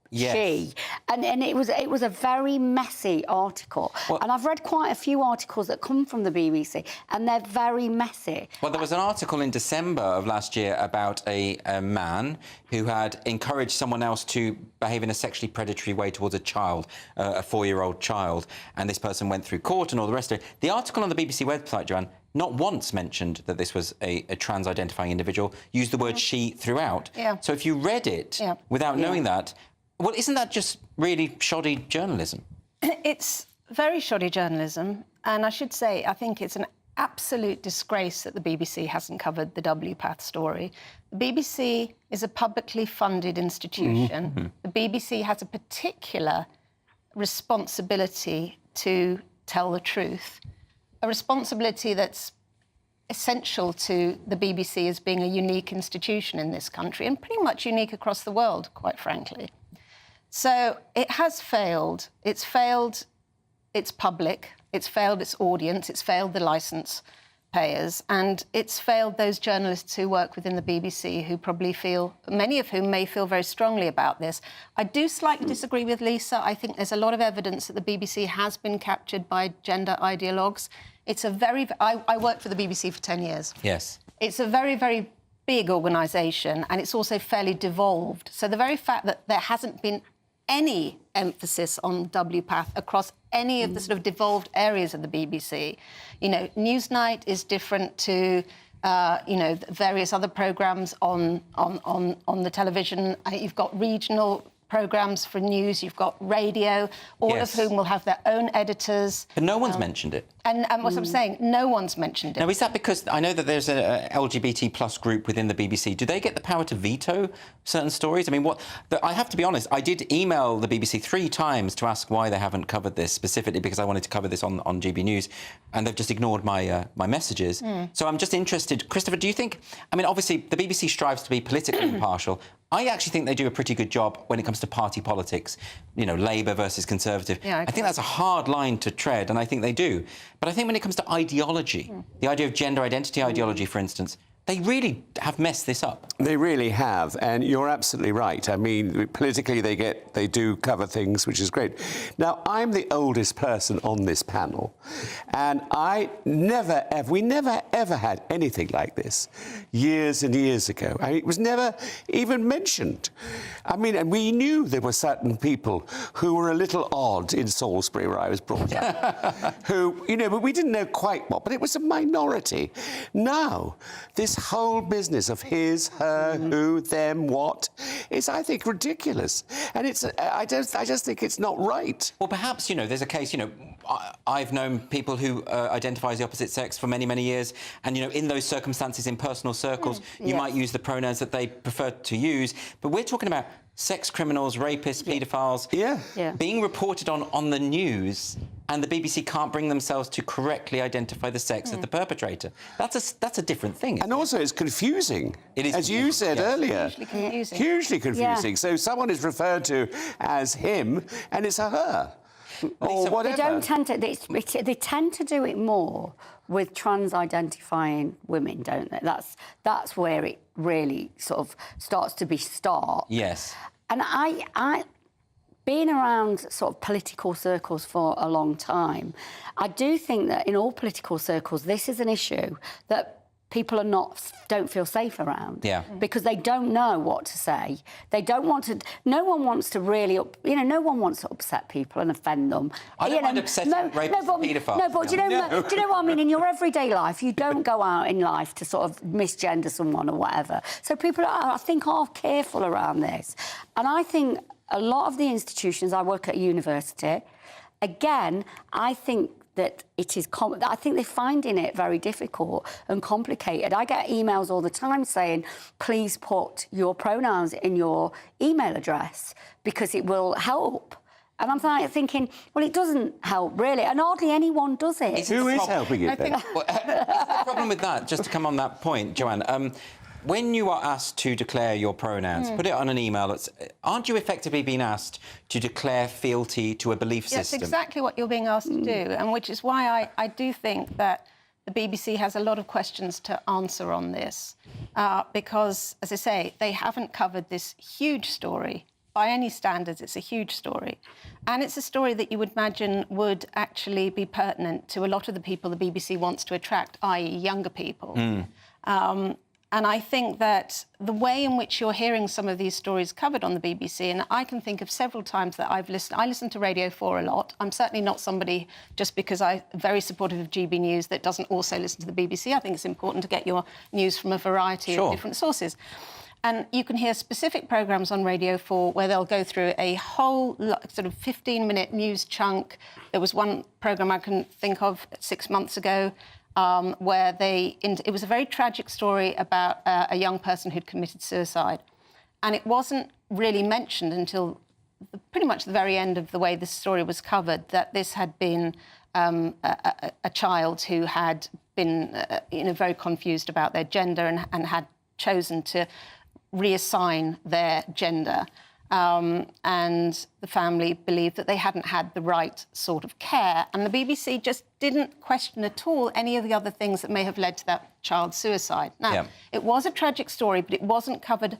Yes. She. And it was a very messy article. Well, and I've read quite a few articles that come from the BBC, and they're very messy. Well, there was an article in December of last year about a man who had encouraged someone else to behave in a sexually predatory way towards a child, a 4-year-old child, and this person went through court and all the rest of it. The article on the BBC website, Joanne, not once mentioned that this was a trans-identifying individual, used the word she throughout. Yeah. So if you read it without knowing that, well, isn't that just really shoddy journalism? It's very shoddy journalism, and I should say I think it's an absolute disgrace that the BBC hasn't covered the WPATH story. The BBC is a publicly funded institution. Mm-hmm. The BBC has a particular responsibility to tell the truth, a responsibility that's essential to the BBC as being a unique institution in this country, and pretty much unique across the world, quite frankly. So it has failed. It's failed its public, it's failed its audience, it's failed the licence payers, and it's failed those journalists who work within the BBC who probably feel, many of whom may feel very strongly about this. I do slightly disagree with Lisa. I think there's a lot of evidence that the BBC has been captured by gender ideologues. It's a very... I worked for the BBC for 10 years. Yes. It's a very, very big organisation, and it's also fairly devolved. So the very fact that there hasn't been any emphasis on WPATH across any of the sort of devolved areas of the BBC. You know, Newsnight is different to, various other programmes on the television. You've got regional programmes for news, you've got radio, all of whom will have their own editors. But no one's mentioned it. And what I'm saying, no one's mentioned it. Now, is that because I know that there's a LGBT plus group within the BBC? Do they get the power to veto certain stories? I mean, I have to be honest, I did email the BBC 3 times to ask why they haven't covered this specifically, because I wanted to cover this on GB News, and they've just ignored my messages. So I'm just interested. Christopher, do you think... I mean, obviously, the BBC strives to be politically impartial. I actually think they do a pretty good job when it comes to party politics, you know, Labour versus Conservative. Yeah, I think that's a hard line to tread, and I think they do. But I think when it comes to ideology, the idea of gender identity ideology, for instance, they really have messed this up. They really have, and you're absolutely right. I mean, politically, they do cover things, which is great. Now, I'm the oldest person on this panel, and we never ever had anything like this years and years ago. I mean, it was never even mentioned. I mean, and we knew there were certain people who were a little odd in Salisbury, where I was brought up, who, you know, but we didn't know quite what, but it was a minority. Now, this whole business of his, her, who, them, what is, I think, ridiculous. And I just think it's not right. Well, perhaps, you know, there's a case, you know, I've known people who identify as the opposite sex for many, many years, and, you know, in those circumstances, in personal circles, you might use the pronouns that they prefer to use. But we're talking about sex criminals, rapists, paedophiles being reported on the news, and the BBC can't bring themselves to correctly identify the sex of the perpetrator. That's a different thing. And also, it's confusing. It is, as you said earlier. Hugely confusing. Hugely confusing. So someone is referred to as him, and it's a her. Or whatever. They don't tend to... They tend to do it more with trans-identifying women, don't they? That's where it really sort of starts to be stark. Yes. And I being around sort of political circles for a long time, I do think that in all political circles, this is an issue that people don't feel safe around. Yeah. Because they don't know what to say. They don't want to... No one wants to really... no one wants to upset people and offend them. I don't mind upsetting rapists and paedophiles. No, but do you know what I mean? In your everyday life, you don't go out in life to sort of misgender someone or whatever. So people, I think, are careful around this. And I think a lot of the institutions... I work at a university. Again, I think that it is... I think they're finding it very difficult and complicated. I get emails all the time saying, please put your pronouns in your email address because it will help. And I'm thinking, well, it doesn't help, really, and hardly anyone does it. Who is helping it, then? The problem with that, just to come on that point, Joanne, when you are asked to declare your pronouns, put it on an email, aren't you effectively being asked to declare fealty to a belief system? That's exactly what you're being asked to do, and which is why I do think that the BBC has a lot of questions to answer on this, because, as I say, they haven't covered this huge story. By any standards, it's a huge story. And it's a story that you would imagine would actually be pertinent to a lot of the people the BBC wants to attract, i.e. younger people. And I think that the way in which you're hearing some of these stories covered on the BBC, and I can think of several times that I listen to Radio 4 a lot. I'm certainly not somebody, just because I'm very supportive of GB News, that doesn't also listen to the BBC. I think it's important to get your news from a variety of different sources. And you can hear specific programmes on Radio 4 where they'll go through a whole sort of 15-minute news chunk. There was one programme I can think of 6 months ago where it was a very tragic story about a young person who'd committed suicide. And it wasn't really mentioned until pretty much the very end of the way this story was covered, that this had been a child who had been very confused about their gender and had chosen to reassign their gender. And the family believed that they hadn't had the right sort of care. And the BBC just didn't question at all any of the other things that may have led to that child's suicide. Now, it was a tragic story, but it wasn't covered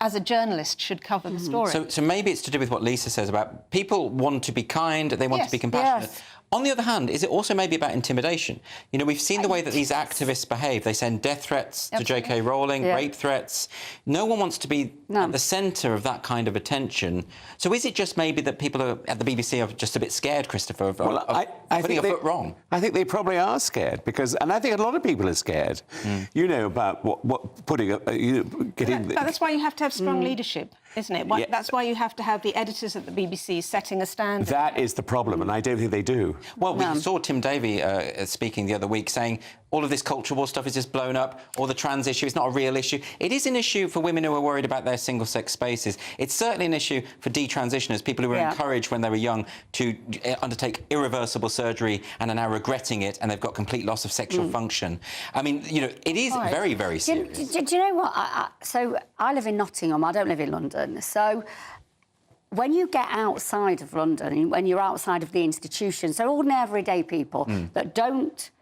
as a journalist should cover the story. So maybe it's to do with what Lisa says about people want to be kind, they want to be compassionate. Yes. On the other hand, is it also maybe about intimidation? You know, we've seen the way that these activists behave. They send death threats to J.K. Rowling, rape threats. No one wants to be at the centre of that kind of attention. So is it just maybe that people at the BBC are just a bit scared, Christopher, of putting a foot wrong? I think they probably are scared and I think a lot of people are scared. You know about what putting getting. That's why you have to have strong leadership, isn't it? That's why you have to have the editors at the BBC setting a standard. That is the problem, and I don't think they do. Well, we saw Tim Davie speaking the other week saying all of this culture war stuff is just blown up, or the trans issue is not a real issue. It is an issue for women who are worried about their single-sex spaces. It's certainly an issue for detransitioners, people who were encouraged when they were young to undertake irreversible surgery and are now regretting it, and they've got complete loss of sexual function. I mean, you know, it is very, very serious. Do you know what? So I live in Nottingham. I don't live in London. So when you get outside of London, when you're outside of the institution, so ordinary everyday people that don't...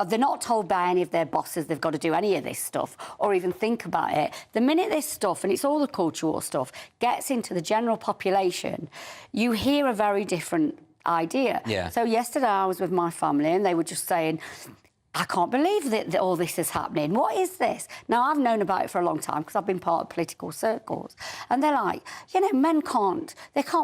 They're not told by any of their bosses they've got to do any of this stuff or even think about it. The minute this stuff, and it's all the cultural stuff, gets into the general population, you hear a very different idea. So yesterday I was with my family and they were just saying, I can't believe that all this is happening. What is this? Now, I've known about it for a long time because I've been part of political circles. And they're like, you know, men can't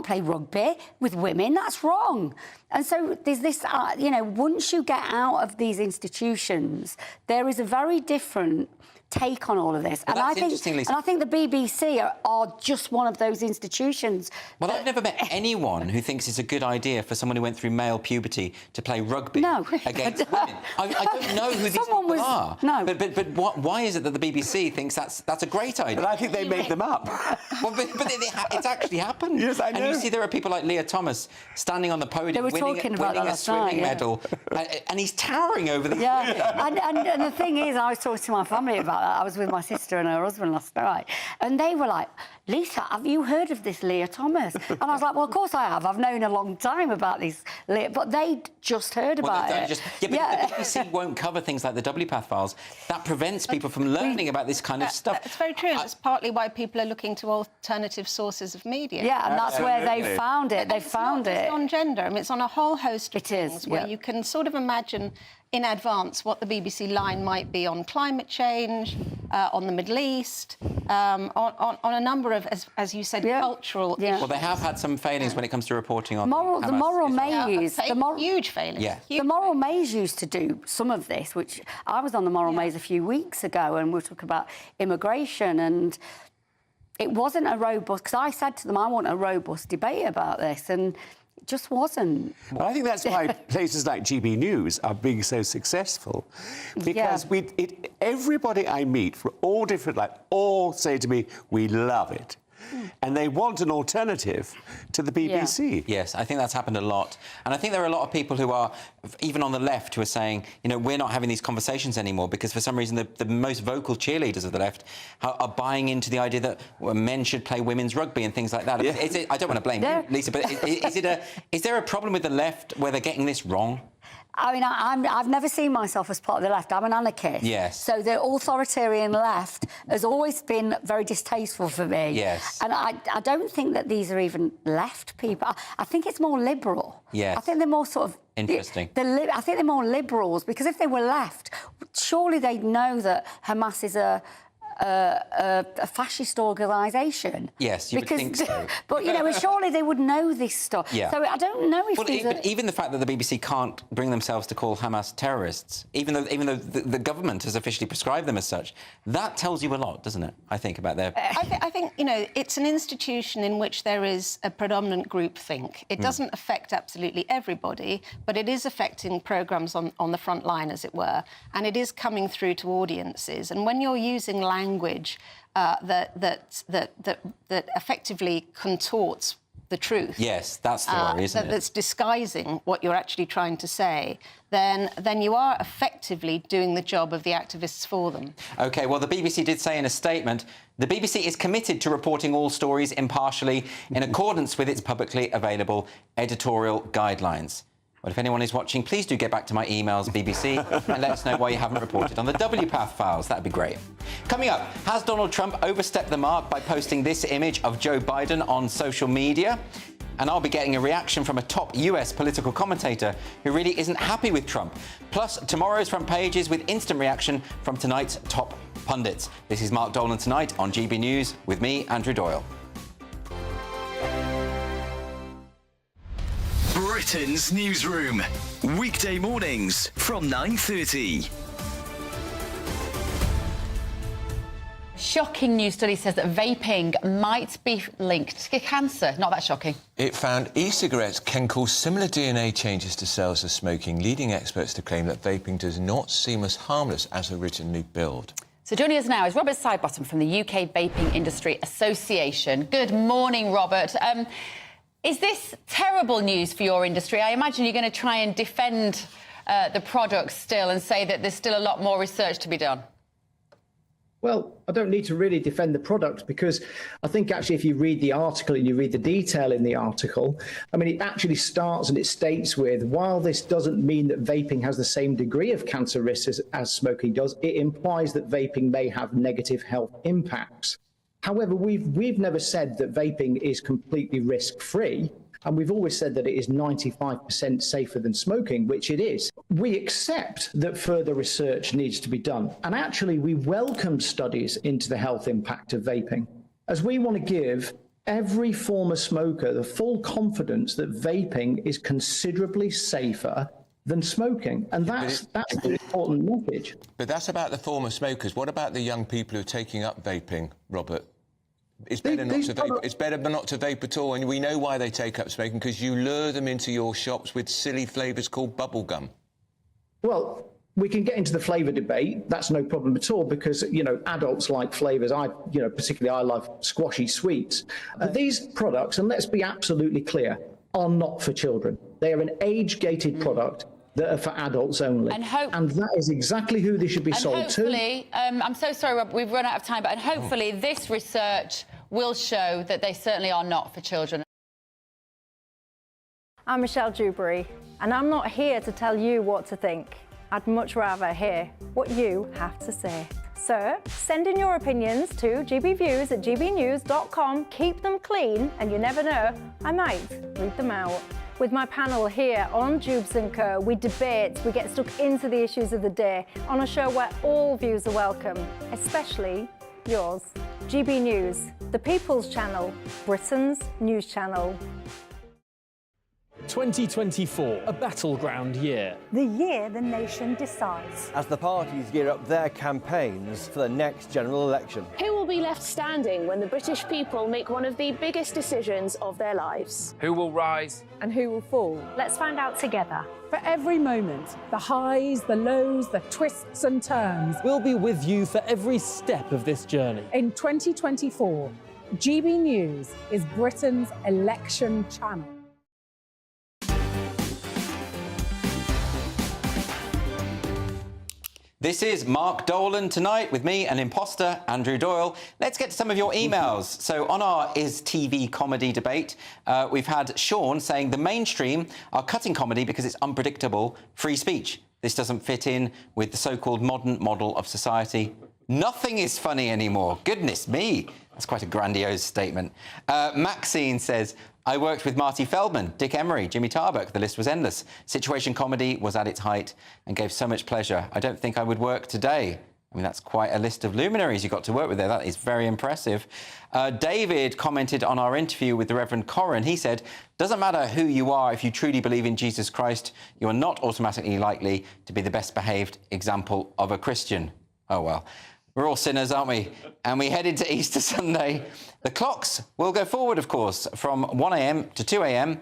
play rugby with women. That's wrong. And so there's this, you know, once you get out of these institutions, there is a very different take on all of this. Well, and I think the BBC are just one of those institutions. Well, I've never met anyone who thinks it's a good idea for someone who went through male puberty to play rugby against women. I don't know who these people are. But why is it that the BBC thinks that's a great idea? But I think they made them up. Well, but it's actually happened. Yes, I know. And you see there are people like Leah Thomas standing on the podium winning a swimming medal, and he's towering over the... And the thing is, I was talking to my family about that. I was with my sister and her husband last night, and they were like, Lisa, have you heard of this Leah Thomas? And I was like, well, of course I have. I've known a long time about this Leah, but they just heard about it. But the BBC won't cover things like the WPATH files. That prevents people from learning about this kind of stuff. It's very true. That's partly why people are looking to alternative sources of media. Yeah, and that's where they found it. They found it. It's on gender. I mean, it's on a whole host of things where you can sort of imagine in advance what the BBC line might be on climate change, on the Middle East, on a number of, as you said, cultural issues. Well, they have had some failings when it comes to reporting on the moral maze. Huge failings. Yeah. The moral maze used to do some of this, which I was on the moral maze a few weeks ago, and we were talking about immigration, and it wasn't a robust, because I said to them, I want a robust debate about this, and It just wasn't. I think that's why places like GB News are being so successful, because everybody I meet from all different, all say to me, we love it. And they want an alternative to the BBC. Yes, I think that's happened a lot. And I think there are a lot of people who are, even on the left, who are saying, you know, we're not having these conversations anymore because for some reason the most vocal cheerleaders of the left are buying into the idea that men should play women's rugby and things like that. Yeah. I don't want to blame you, Lisa, but is there a problem with the left where they're getting this wrong? I mean, I've never seen myself as part of the left. I'm an anarchist. Yes. So the authoritarian left has always been very distasteful for me. Yes. And I don't think that these are even left people. I think it's more liberal. Yes. I think they're more sort of... Interesting. I think they're more liberals, because if they were left, surely they'd know that Hamas is a fascist organisation. Yes, you would think so. But, you know, surely they would know this stuff. Yeah. So I don't know if even the fact that the BBC can't bring themselves to call Hamas terrorists, even though the government has officially prescribed them as such, that tells you a lot, doesn't it, I think, about their... I think, you know, it's an institution in which there is a predominant groupthink. It doesn't affect absolutely everybody, but it is affecting programmes on the front line, as it were, and it is coming through to audiences. And when you're using language that effectively contorts the truth. Yes, that's the worry, isn't it? That's disguising what you're actually trying to say, then you are effectively doing the job of the activists for them. OK, well, the BBC did say in a statement, the BBC is committed to reporting all stories impartially in accordance with its publicly available editorial guidelines. Well, if anyone is watching, please do get back to my emails, BBC, and let us know why you haven't reported on the WPATH files. That'd be great. Coming up, has Donald Trump overstepped the mark by posting this image of Joe Biden on social media? And I'll be getting a reaction from a top US political commentator who really isn't happy with Trump. Plus, tomorrow's front pages with instant reaction from tonight's top pundits. This is Mark Dolan Tonight on GB News with me, Andrew Doyle. Britain's newsroom, weekday mornings from 9:30. Shocking new study says that vaping might be linked to cancer. Not that shocking. It found e-cigarettes can cause similar DNA changes to cells as smoking, leading experts to claim that vaping does not seem as harmless as originally billed. So joining us now is Robert Sidebottom from the UK Vaping Industry Association. Good morning, Robert. Is this terrible news for your industry? I imagine you're going to try and defend the product still and say that there's still a lot more research to be done. Well, I don't need to really defend the product, because I think actually if you read the article and you read the detail in the article, I mean, it actually starts and it states with, while this doesn't mean that vaping has the same degree of cancer risks as smoking does, it implies that vaping may have negative health impacts. However, we've never said that vaping is completely risk-free, and we've always said that it is 95% safer than smoking, which it is. We accept that further research needs to be done, and actually we welcome studies into the health impact of vaping, as we want to give every former smoker the full confidence that vaping is considerably safer than smoking, and that's the important message. But that's about the former smokers. What about the young people who are taking up vaping, Robert? It's better not to vape. It's better not to vape at all, and we know why they take up smoking, because you lure them into your shops with silly flavours called bubblegum. Well, we can get into the flavour debate. That's no problem at all, because, you know, adults like flavours. Particularly I love squashy sweets. These products, and let's be absolutely clear, are not for children. They are an age-gated product that are for adults only. And that is exactly who they should be sold to. I'm so sorry, Rob, we've run out of time, but hopefully this research will show that they certainly are not for children. I'm Michelle Dewberry, and I'm not here to tell you what to think. I'd much rather hear what you have to say. So send in your opinions to gbviews@gbnews.com. Keep them clean, and you never know, I might read them out. With my panel here on Jubes & Co, we debate, we get stuck into the issues of the day on a show where all views are welcome, especially yours. GB News, the People's Channel, Britain's news channel. 2024, a battleground year. The year the nation decides. As the parties gear up their campaigns for the next general election. Who will be left standing when the British people make one of the biggest decisions of their lives? Who will rise? And who will fall? Let's find out together. For every moment, the highs, the lows, the twists and turns. We'll be with you for every step of this journey. In 2024, GB News is Britain's election channel. This is Mark Dolan tonight with me, an imposter, Andrew Doyle. Let's get to some of your emails. So on our Is TV comedy debate, we've had Sean saying the mainstream are cutting comedy because it's unpredictable, free speech. This doesn't fit in with the so-called modern model of society. Nothing is funny anymore. Goodness me. That's quite a grandiose statement. Maxine says, I worked with Marty Feldman, Dick Emery, Jimmy Tarbuck. The list was endless. Situation comedy was at its height and gave so much pleasure. I don't think I would work today. I mean, that's quite a list of luminaries you got to work with there. That is very impressive. David commented on our interview with the Reverend Corrin. He said, doesn't matter who you are, if you truly believe in Jesus Christ, you are not automatically likely to be the best behaved example of a Christian. Oh, well. We're all sinners, aren't we? And we head into Easter Sunday. The clocks will go forward, of course, from 1 a.m. to 2 a.m.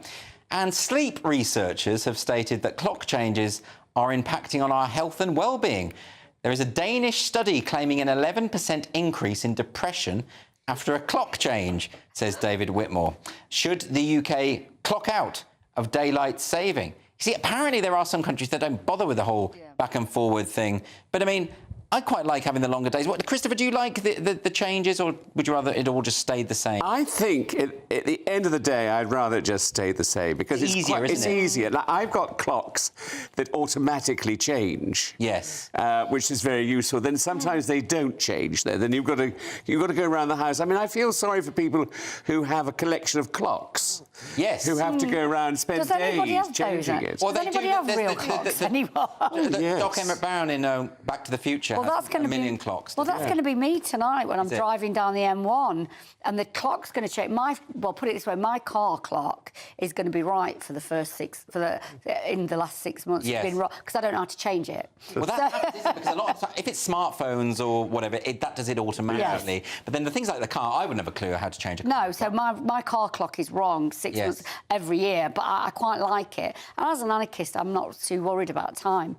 And sleep researchers have stated that clock changes are impacting on our health and well-being. There is a Danish study claiming an 11% increase in depression after a clock change, says David Whitmore. Should the UK clock out of daylight saving? You see, apparently there are some countries that don't bother with the whole back and forward thing. But, I mean, I quite like having the longer days. What, Christopher, do you like the changes, or would you rather it all just stayed the same? I think at the end of the day, I'd rather it just stay the same because it's easier, it's isn't it? easier. Like, I've got clocks that automatically change. Yes. Which is very useful. Then sometimes they don't change. Then you've got to go around the house. I mean, I feel sorry for people who have a collection of clocks. Yes. Who have to go around and spend Does anybody days have changing those? it. Does anybody have real clocks anymore? Yes. Doc Emmett Brown in Back to the Future Well, that's going to million be clocks. Well, that's going to be me tonight when I'm driving down the M1, and the clock's going to change. Well, put it this way: my car clock is going to be right for the first in the last 6 months. Yes. It's been right because I don't know how to change it. Well, that happens, isn't it? Because a lot of time, if it's smartphones or whatever, that does it automatically. Yes. But then the things like the car, I wouldn't have a clue how to change a car. No, so my car clock is wrong 6 months every year, but I quite like it. And as an anarchist, I'm not too worried about time.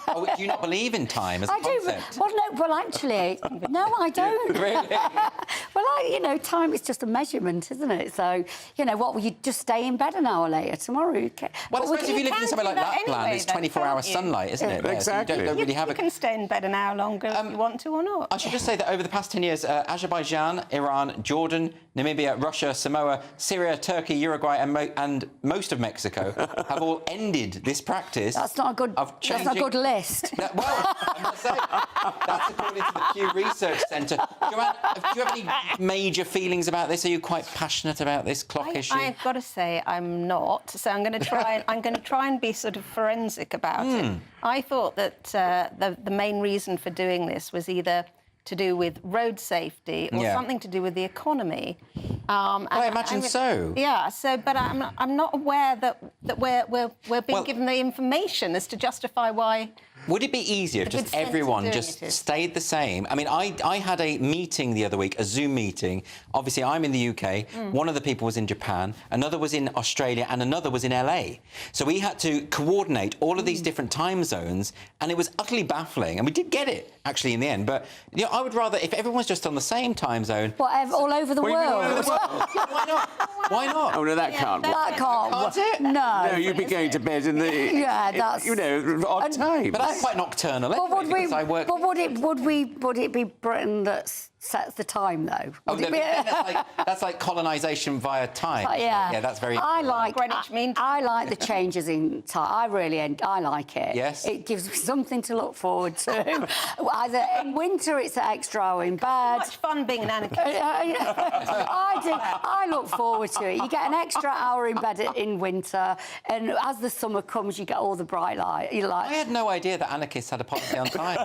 Oh, do you not believe in time as a concept? Well, no, well, actually, no, I don't. Really? Well, time is just a measurement, isn't it? So, what, will you just stay in bed an hour later tomorrow? Well, I suppose if you live in somewhere like Lapland, it's 24-hour sunlight, isn't it? Exactly. So you don't really have You can stay in bed an hour longer if you want to or not. I should just say that over the past 10 years, Azerbaijan, Iran, Jordan, Namibia, Russia, Samoa, Syria, Turkey, Uruguay and most of Mexico have all ended this practice. That's not a good list. Well, I'm going to say, that's according to the Pew Research Centre. Joanne, do you have any major feelings about this? Are you quite passionate about this clock issue? I've got to say I'm not. So I'm going to try and be sort of forensic about it. I thought that the main reason for doing this was either to do with road safety or something to do with the economy. I imagine so. Yeah. So, but I'm not aware that we're being given the information as to justify why. Would it be easier if just everyone just stayed the same? I mean, I had a meeting the other week, a Zoom meeting. Obviously, I'm in the UK. One of the people was in Japan, another was in Australia, and another was in LA. So we had to coordinate all of these different time zones, and it was utterly baffling. And we did get it, actually, in the end. But I would rather, if everyone's just on the same time zone... Whatever, all over the world? Why not? Why not? Oh, no, that can't work. That can't it? No. No, you'd be going to bed in the... Yeah, that's... odd times. But that's quite nocturnal anyway, because I work... But would it be Britain that sets the time, though? That's like colonisation via time. Yeah, that's very... I like the changes in time. I like it. Yes. It gives me something to look forward to. Either in winter, it's an extra hour in bed. Much fun being an anarchist. I do. I look forward to it. You get an extra hour in bed in winter, and as the summer comes, you get all the bright light. I had no idea that anarchists had a policy on time.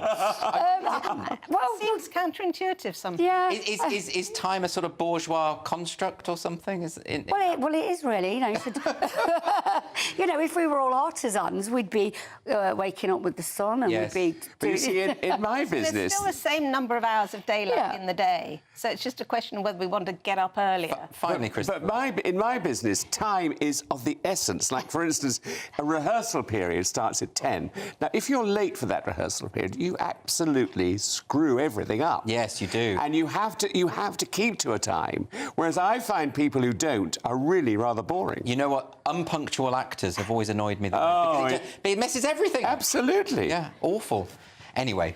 Well, it seems counterintuitive some... Yeah. Is time a sort of bourgeois construct or something? Well, it is really. You know, you know, if we were all artisans, we'd be waking up with the sun and Yes. we'd be... But you see, in my business... There's still the same number of hours of daylight in the day. So it's just a question of whether we want to get up earlier. Finally, Chris. But in my business, time is of the essence. Like, for instance, a rehearsal period starts at 10. Now, if you're late for that rehearsal period, you absolutely screw everything up. Yes, you do. And you have to keep to a time. Whereas I find people who don't are really rather boring. You know what? Unpunctual actors have always annoyed me. Oh, it messes everything. Absolutely. Yeah, awful. Anyway,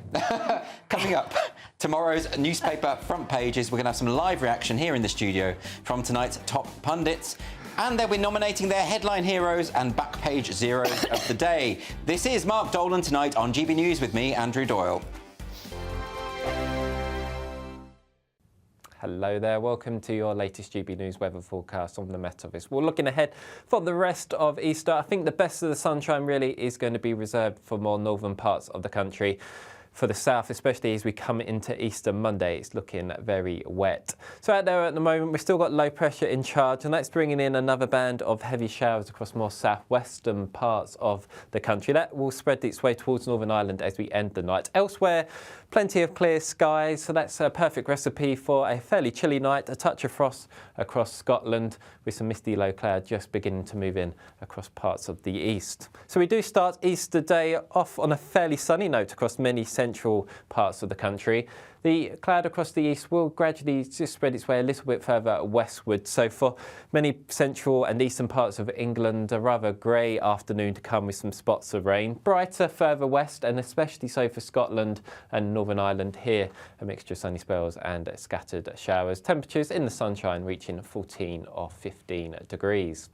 coming up, tomorrow's newspaper front pages, we're going to have some live reaction here in the studio from tonight's top pundits. And they'll be nominating their headline heroes and back page zeros of the day. This is Mark Dolan tonight on GB News with me, Andrew Doyle. Hello there, welcome to your latest GB News weather forecast on the Met Office. We're looking ahead for the rest of Easter. I think the best of the sunshine really is going to be reserved for more northern parts of the country. For the south, especially as we come into Easter Monday, it's looking very wet. So out there at the moment, we've still got low pressure in charge, and that's bringing in another band of heavy showers across more southwestern parts of the country. That will spread its way towards Northern Ireland as we end the night. Elsewhere, plenty of clear skies, so that's a perfect recipe for a fairly chilly night. A touch of frost across Scotland with some misty low cloud just beginning to move in across parts of the east. So we do start Easter Day off on a fairly sunny note across many central parts of the country. The cloud across the east will gradually just spread its way a little bit further westward. So for many central and eastern parts of England, a rather grey afternoon to come with some spots of rain. Brighter further west, and especially so for Scotland and Northern Ireland here. A mixture of sunny spells and scattered showers. Temperatures in the sunshine reaching 14 or 15 degrees.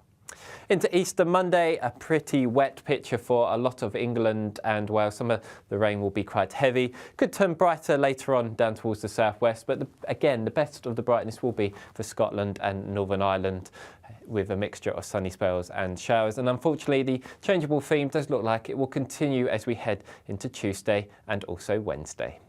Into Easter Monday, a pretty wet picture for a lot of England and Wales. Some of the rain will be quite heavy. Could turn brighter later on down towards the southwest, but again, the best of the brightness will be for Scotland and Northern Ireland, with a mixture of sunny spells and showers. And unfortunately, the changeable theme does look like it will continue as we head into Tuesday and also Wednesday.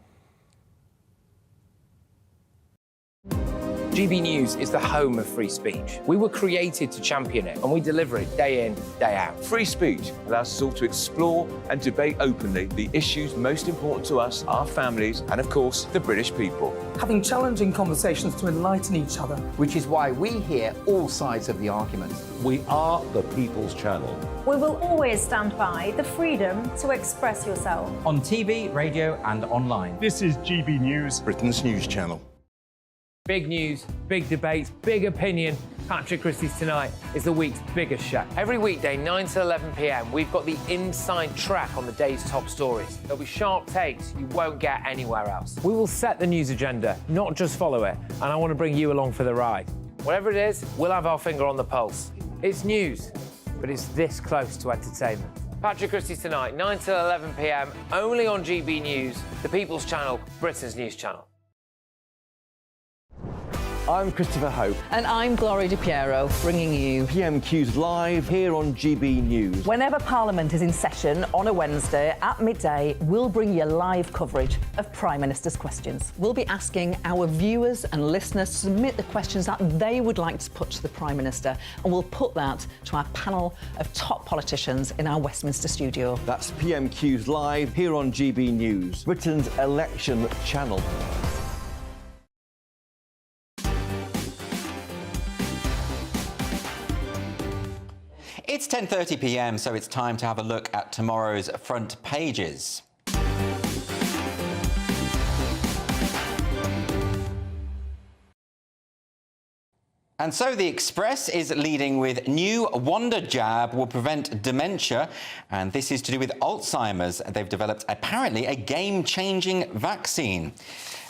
GB News is the home of free speech. We were created to champion it, and we deliver it day in, day out. Free speech allows us all to explore and debate openly the issues most important to us, our families, and of course, the British people. Having challenging conversations to enlighten each other. Which is why we hear all sides of the argument. We are the People's Channel. We will always stand by the freedom to express yourself. On TV, radio, and online. This is GB News, Britain's news channel. Big news, big debates, big opinion. Patrick Christie's Tonight is the week's biggest show. Every weekday, 9 to 11 p.m, we've got the inside track on the day's top stories. There'll be sharp takes you won't get anywhere else. We will set the news agenda, not just follow it, and I want to bring you along for the ride. Whatever it is, we'll have our finger on the pulse. It's news, but it's this close to entertainment. Patrick Christie's Tonight, 9 to 11 p.m, only on GB News, the People's Channel, Britain's news channel. I'm Christopher Hope. And I'm Gloria Di Piero, bringing you PMQ's live here on GB News. Whenever Parliament is in session on a Wednesday at midday, we'll bring you live coverage of Prime Minister's questions. We'll be asking our viewers and listeners to submit the questions that they would like to put to the Prime Minister, and we'll put that to our panel of top politicians in our Westminster studio. That's PMQ's live here on GB News, Britain's election channel. It's 10:30 p.m, so it's time to have a look at tomorrow's front pages. And so the Express is leading with new wonder jab will prevent dementia, and this is to do with Alzheimer's. They've developed apparently a game-changing vaccine.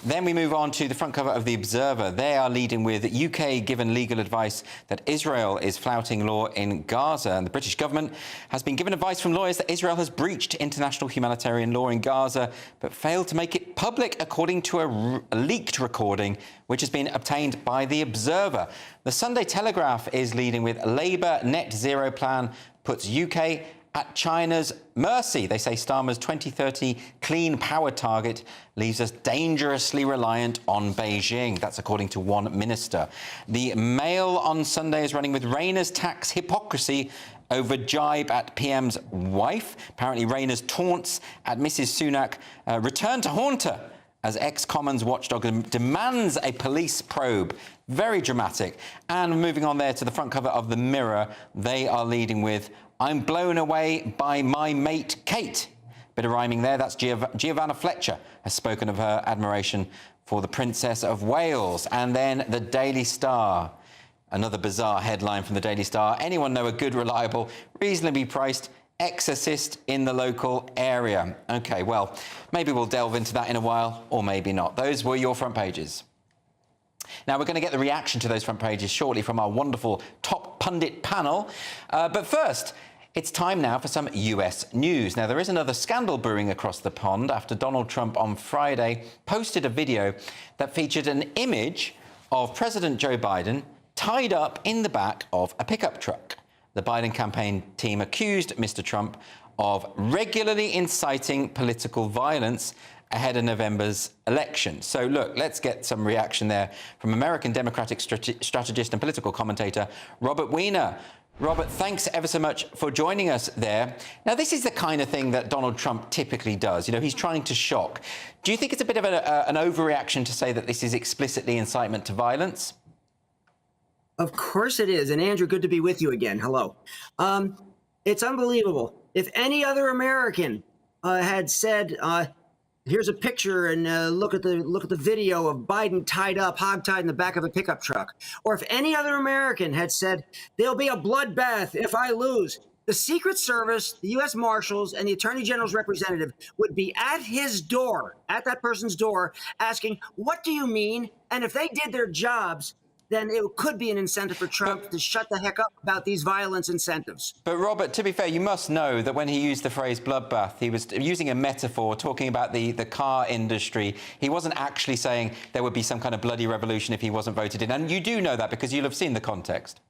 Then we move on to the front cover of The Observer. They are leading with UK given legal advice that Israel is flouting law in Gaza. And the British government has been given advice from lawyers that Israel has breached international humanitarian law in Gaza, but failed to make it public, according to a leaked recording, which has been obtained by The Observer. The Sunday Telegraph is leading with Labour net zero plan puts UK at China's mercy. They say Starmer's 2030 clean power target leaves us dangerously reliant on Beijing. That's according to one minister. The Mail on Sunday is running with Rayner's tax hypocrisy over jibe at PM's wife. Apparently Rayner's taunts at Mrs Sunak return to haunt her as ex-Commons watchdog demands a police probe. Very dramatic. And moving on there to the front cover of the Mirror, they are leading with, I'm blown away by my mate Kate. Bit of rhyming there. That's Giovanna Fletcher has spoken of her admiration for the Princess of Wales. And then the Daily Star. Another bizarre headline from the Daily Star. Anyone know a good, reliable, reasonably priced exorcist in the local area? OK, well, maybe we'll delve into that in a while, or maybe not. Those were your front pages. Now, we're going to get the reaction to those front pages shortly from our wonderful top pundit panel. But first, it's time now for some US news. Now, there is another scandal brewing across the pond after Donald Trump on Friday posted a video that featured an image of President Joe Biden tied up in the back of a pickup truck. The Biden campaign team accused Mr. Trump of regularly inciting political violence ahead of November's election. So, look, let's get some reaction there from American Democratic strategist and political commentator Robert Wiener. Robert, thanks ever so much for joining us there. Now, this is the kind of thing that Donald Trump typically does. You know, he's trying to shock. Do you think it's a bit of an overreaction to say that this is explicitly incitement to violence? Of course it is. And Andrew, good to be with you again. Hello. It's unbelievable. If any other American had said, here's a picture and look at the video of Biden tied up, hogtied in the back of a pickup truck, or if any other American had said, there'll be a bloodbath if I lose, the Secret Service, the U.S. Marshals, and the Attorney General's representative would be at his door, at that person's door, asking, what do you mean? And if they did their jobs, then it could be an incentive for Trump to shut the heck up about these violence incentives. But, Robert, to be fair, you must know that when he used the phrase bloodbath, he was using a metaphor, talking about the car industry. He wasn't actually saying there would be some kind of bloody revolution if he wasn't voted in. And you do know that because you'll have seen the context.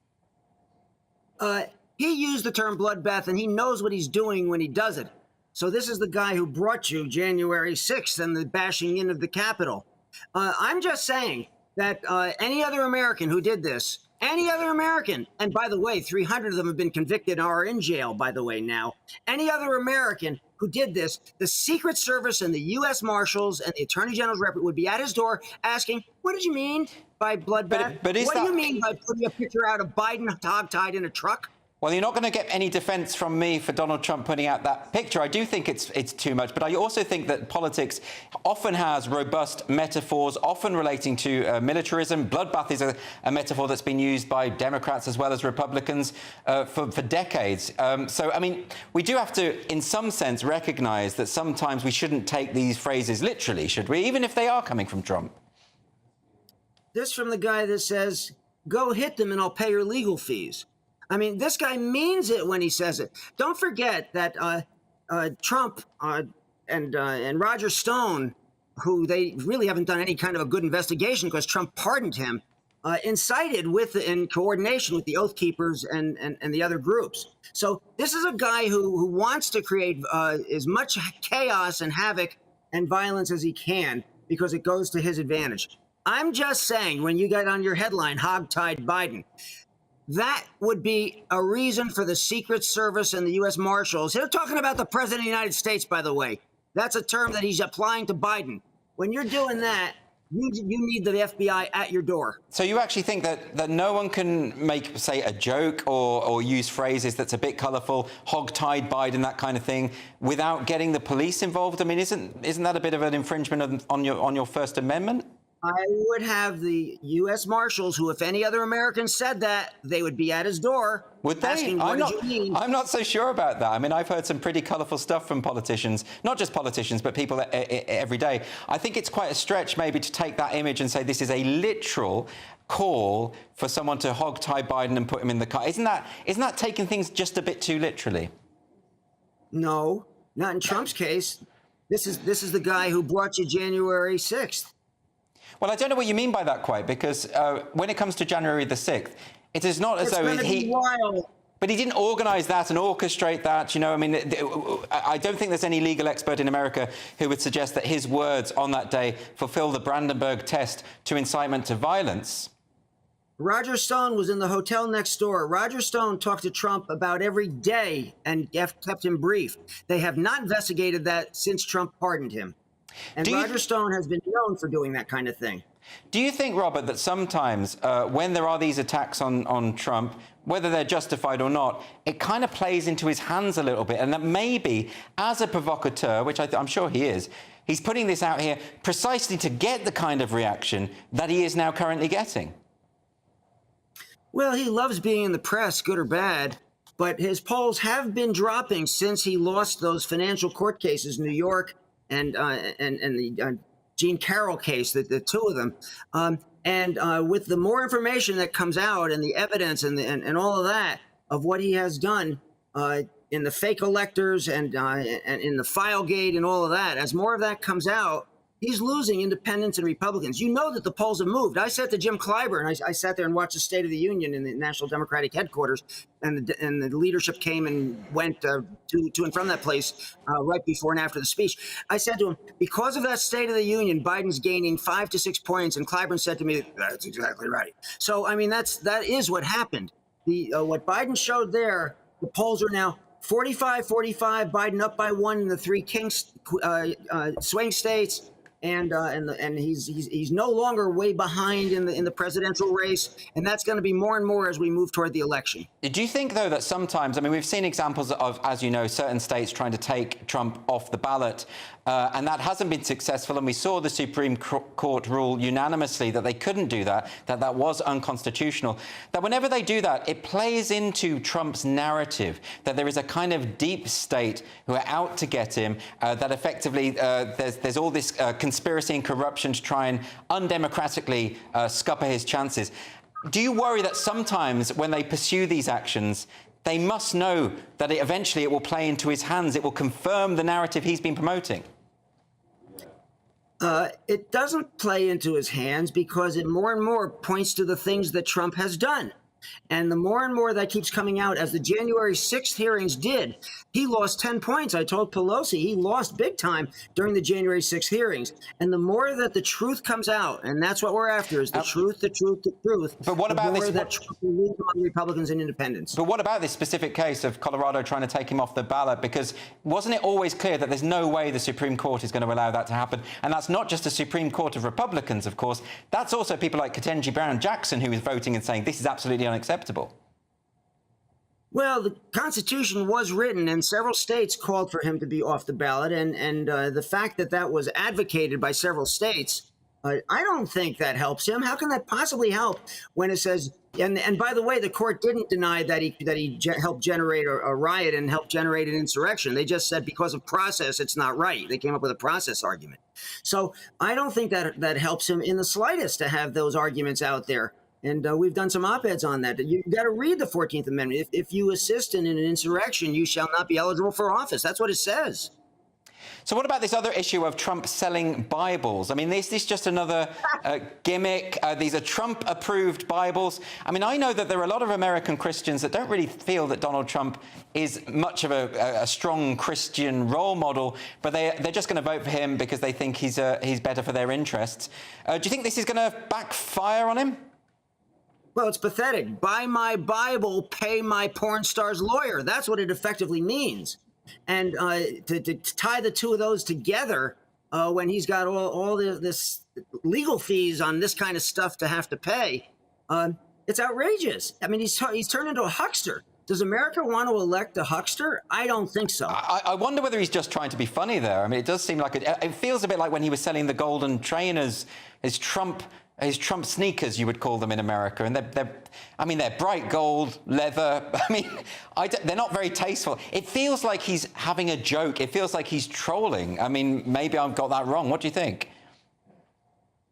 He used the term bloodbath, and he knows what he's doing when he does it. So this is the guy who brought you January 6th and the bashing in of the Capitol. I'm just saying that any other American who did this, any other American, and by the way, 300 of them have been convicted and are in jail, by the way, now. Any other American who did this, the Secret Service and the U.S. Marshals and the Attorney General's rep would be at his door asking, what did you mean by bloodbath? What do you mean by putting a picture out of Biden hogtied in a truck? Well, you're not going to get any defence from me for Donald Trump putting out that picture. I do think it's too much, but I also think that politics often has robust metaphors, often relating to militarism. Bloodbath is a metaphor that's been used by Democrats as well as Republicans for decades. So, I mean, we do have to, in some sense, recognise that sometimes we shouldn't take these phrases literally, should we? Even if they are coming from Trump. This from the guy that says, go hit them and I'll pay your legal fees. I mean, this guy means it when he says it. Don't forget that Trump and Roger Stone, who they really haven't done any kind of a good investigation because Trump pardoned him, incited in coordination with the Oath Keepers and the other groups. So this is a guy who wants to create as much chaos and havoc and violence as he can because it goes to his advantage. I'm just saying, when you get on your headline, hogtied Biden, that would be a reason for the Secret Service and the U.S. Marshals. They're talking about the President of the United States, by the way. That's a term that he's applying to Biden. When you're doing that, you need the FBI at your door. So you actually think that no one can make, say, a joke or use phrases that's a bit colourful, hog-tied Biden, that kind of thing, without getting the police involved? I mean, isn't that a bit of an infringement on your First Amendment? I would have the U.S. Marshals, who, if any other American said that, they would be at his door. Would they? Asking, what did you mean? I'm not so sure about that. I mean, I've heard some pretty colourful stuff from politicians, not just politicians, but people every day. I think it's quite a stretch maybe to take that image and say this is a literal call for someone to hog-tie Biden and put him in the car. Isn't that taking things just a bit too literally? No, not in Trump's case. This is the guy who brought you January 6th. Well, I don't know what you mean by that quite, because when it comes to January the 6th, it is not as though he... But he didn't organise that and orchestrate that, you know. I mean, I don't think there's any legal expert in America who would suggest that his words on that day fulfill the Brandenburg test to incitement to violence. Roger Stone was in the hotel next door. Roger Stone talked to Trump about every day and kept him briefed. They have not investigated that since Trump pardoned him. And Roger Stone has been known for doing that kind of thing. Do you think, Robert, that sometimes when there are these attacks on Trump, whether they're justified or not, it kind of plays into his hands a little bit, and that maybe as a provocateur, which I'm sure he is, he's putting this out here precisely to get the kind of reaction that he is now currently getting? Well, he loves being in the press, good or bad, but his polls have been dropping since he lost those financial court cases, New York and the Jean Carroll case, the two of them. With the more information that comes out and the evidence and all of that of what he has done in the fake electors and in the Filegate and all of that, as more of that comes out, he's losing independents and Republicans. You know that the polls have moved. I said to Jim Clyburn, I sat there and watched the State of the Union in the National Democratic headquarters, and the leadership came and went to and from that place right before and after the speech. I said to him, because of that State of the Union, Biden's gaining 5 to 6 points, and Clyburn said to me, "That's exactly right." So, I mean, that is what happened. What Biden showed there, the polls are now 45-45, Biden up by 1 in the 3 swing states. And he's no longer way behind in the presidential race, and that's going to be more and more as we move toward the election. Do you think, though, that sometimes, I mean, we've seen examples of, as you know, certain states trying to take Trump off the ballot, and that hasn't been successful, and we saw the Supreme Court rule unanimously that they couldn't do that, that was unconstitutional, that whenever they do that, it plays into Trump's narrative that there is a kind of deep state who are out to get him, that effectively there's all this conspiracy and corruption to try and undemocratically scupper his chances. Do you worry that sometimes when they pursue these actions, they must know that eventually it will play into his hands, it will confirm the narrative he's been promoting? It doesn't play into his hands because it more and more points to the things that Trump has done. And the more and more that keeps coming out, as the January 6th hearings did, he lost 10 points. I told Pelosi he lost big time during the January 6th hearings. And the more that the truth comes out, and that's what we're after, is the truth, the truth, the truth. But what about this? That Trump will lose on Republicans and independents. But what about this specific case of Colorado trying to take him off the ballot? Because wasn't it always clear that there's no way the Supreme Court is going to allow that to happen? And that's not just a Supreme Court of Republicans, of course. That's also people like Ketanji Brown Jackson who is voting and saying this is absolutely unacceptable. Well, the Constitution was written, and several states called for him to be off the ballot, and the fact that that was advocated by several states, I don't think that helps him. How can that possibly help when it says? And by the way, the court didn't deny that he helped generate a riot and helped generate an insurrection. They just said because of process, it's not right. They came up with a process argument. So I don't think that helps him in the slightest to have those arguments out there. And we've done some op-eds on that. You've got to read the 14th Amendment. If you assist in an insurrection, you shall not be eligible for office. That's what it says. So what about this other issue of Trump selling Bibles? I mean, is this just another gimmick? These are Trump-approved Bibles. I mean, I know that there are a lot of American Christians that don't really feel that Donald Trump is much of a strong Christian role model, but they're just going to vote for him because they think he's better for their interests. Do you think this is going to backfire on him? Well, it's pathetic. Buy my Bible, pay my porn star's lawyer. That's what it effectively means. And to tie the two of those together when he's got all this legal fees on this kind of stuff to have to pay, it's outrageous. I mean, he's turned into a huckster. Does America want to elect a huckster? I don't think so. I wonder whether he's just trying to be funny there. I mean, it does seem like it feels a bit like when he was selling the golden trainers, his Trump sneakers, you would call them in America, and they're bright gold, leather. I mean, they're not very tasteful. It feels like he's having a joke. It feels like he's trolling. I mean, maybe I've got that wrong. What do you think?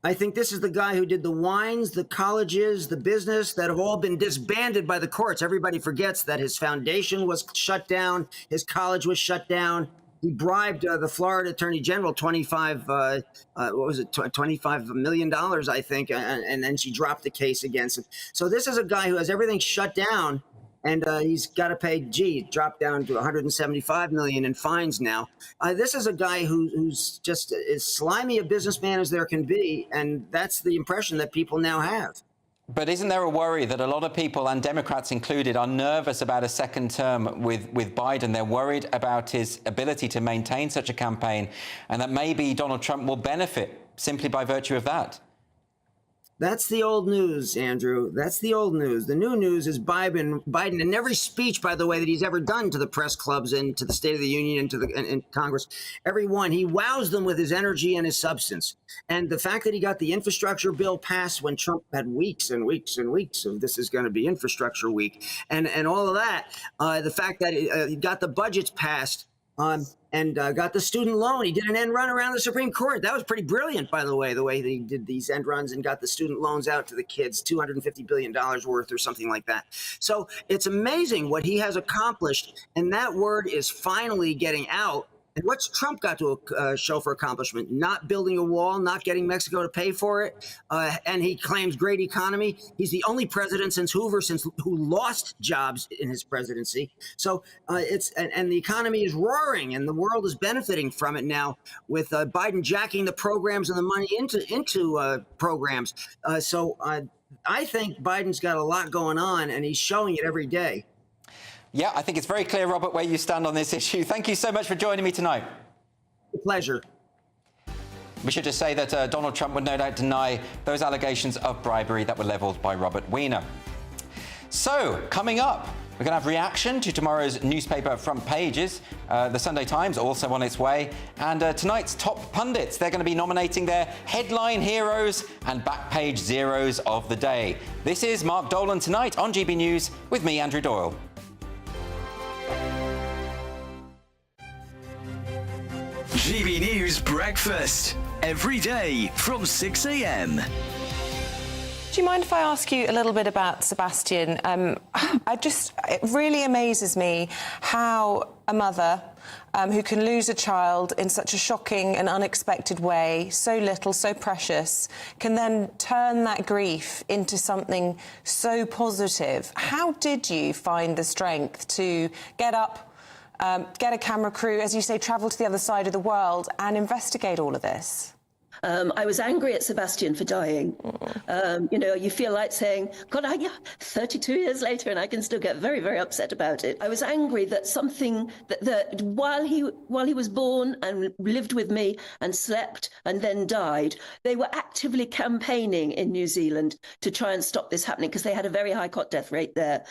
I think this is the guy who did the wines, the colleges, the business that have all been disbanded by the courts. Everybody forgets that his foundation was shut down, his college was shut down. He bribed the Florida Attorney General $25 million, I think, and then she dropped the case against him. So this is a guy who has everything shut down, and he's got to pay. Dropped down to 175 million in fines now. This is a guy who's just as slimy a businessman as there can be, and that's the impression that people now have. But isn't there a worry that a lot of people, and Democrats included, are nervous about a second term with Biden? They're worried about his ability to maintain such a campaign, and that maybe Donald Trump will benefit simply by virtue of that. That's the old news, Andrew. That's the old news. The new news is Biden, in every speech, by the way, that he's ever done to the press clubs and to the State of the Union and to and Congress, every one, he wows them with his energy and his substance. And the fact that he got the infrastructure bill passed when Trump had weeks and weeks and weeks of this is going to be infrastructure week and all of that, the fact that he got the budgets passed, and got the student loan. He did an end run around the Supreme Court. That was pretty brilliant, by the way that he did these end runs and got the student loans out to the kids, $250 billion worth or something like that. So it's amazing what he has accomplished, and that word is finally getting out. And what's Trump got to show for accomplishment? Not building a wall, not getting Mexico to pay for it, and he claims great economy. He's the only president since Hoover who lost jobs in his presidency. So and the economy is roaring, and the world is benefiting from it now with Biden jacking the programs and the money into programs. So I think Biden's got a lot going on, and he's showing it every day. Yeah, I think it's very clear, Robert, where you stand on this issue. Thank you so much for joining me tonight. A pleasure. We should just say that Donald Trump would no doubt deny those allegations of bribery that were levelled by Robert Wiener. So, coming up, we're going to have reaction to tomorrow's newspaper front pages. The Sunday Times also on its way. And tonight's top pundits, they're going to be nominating their headline heroes and back page zeros of the day. This is Mark Dolan tonight on GB News with me, Andrew Doyle. GB News Breakfast, every day from 6 a.m. Do you mind if I ask you a little bit about Sebastian? It really amazes me how a mother who can lose a child in such a shocking and unexpected way, so little, so precious, can then turn that grief into something so positive. How did you find the strength to get up, get a camera crew, as you say, travel to the other side of the world and investigate all of this? I was angry at Sebastian for dying. You feel like saying, God, 32 years later, and I can still get very, very upset about it. I was angry that something that while he was born and lived with me and slept and then died, they were actively campaigning in New Zealand to try and stop this happening because they had a very high cot death rate there.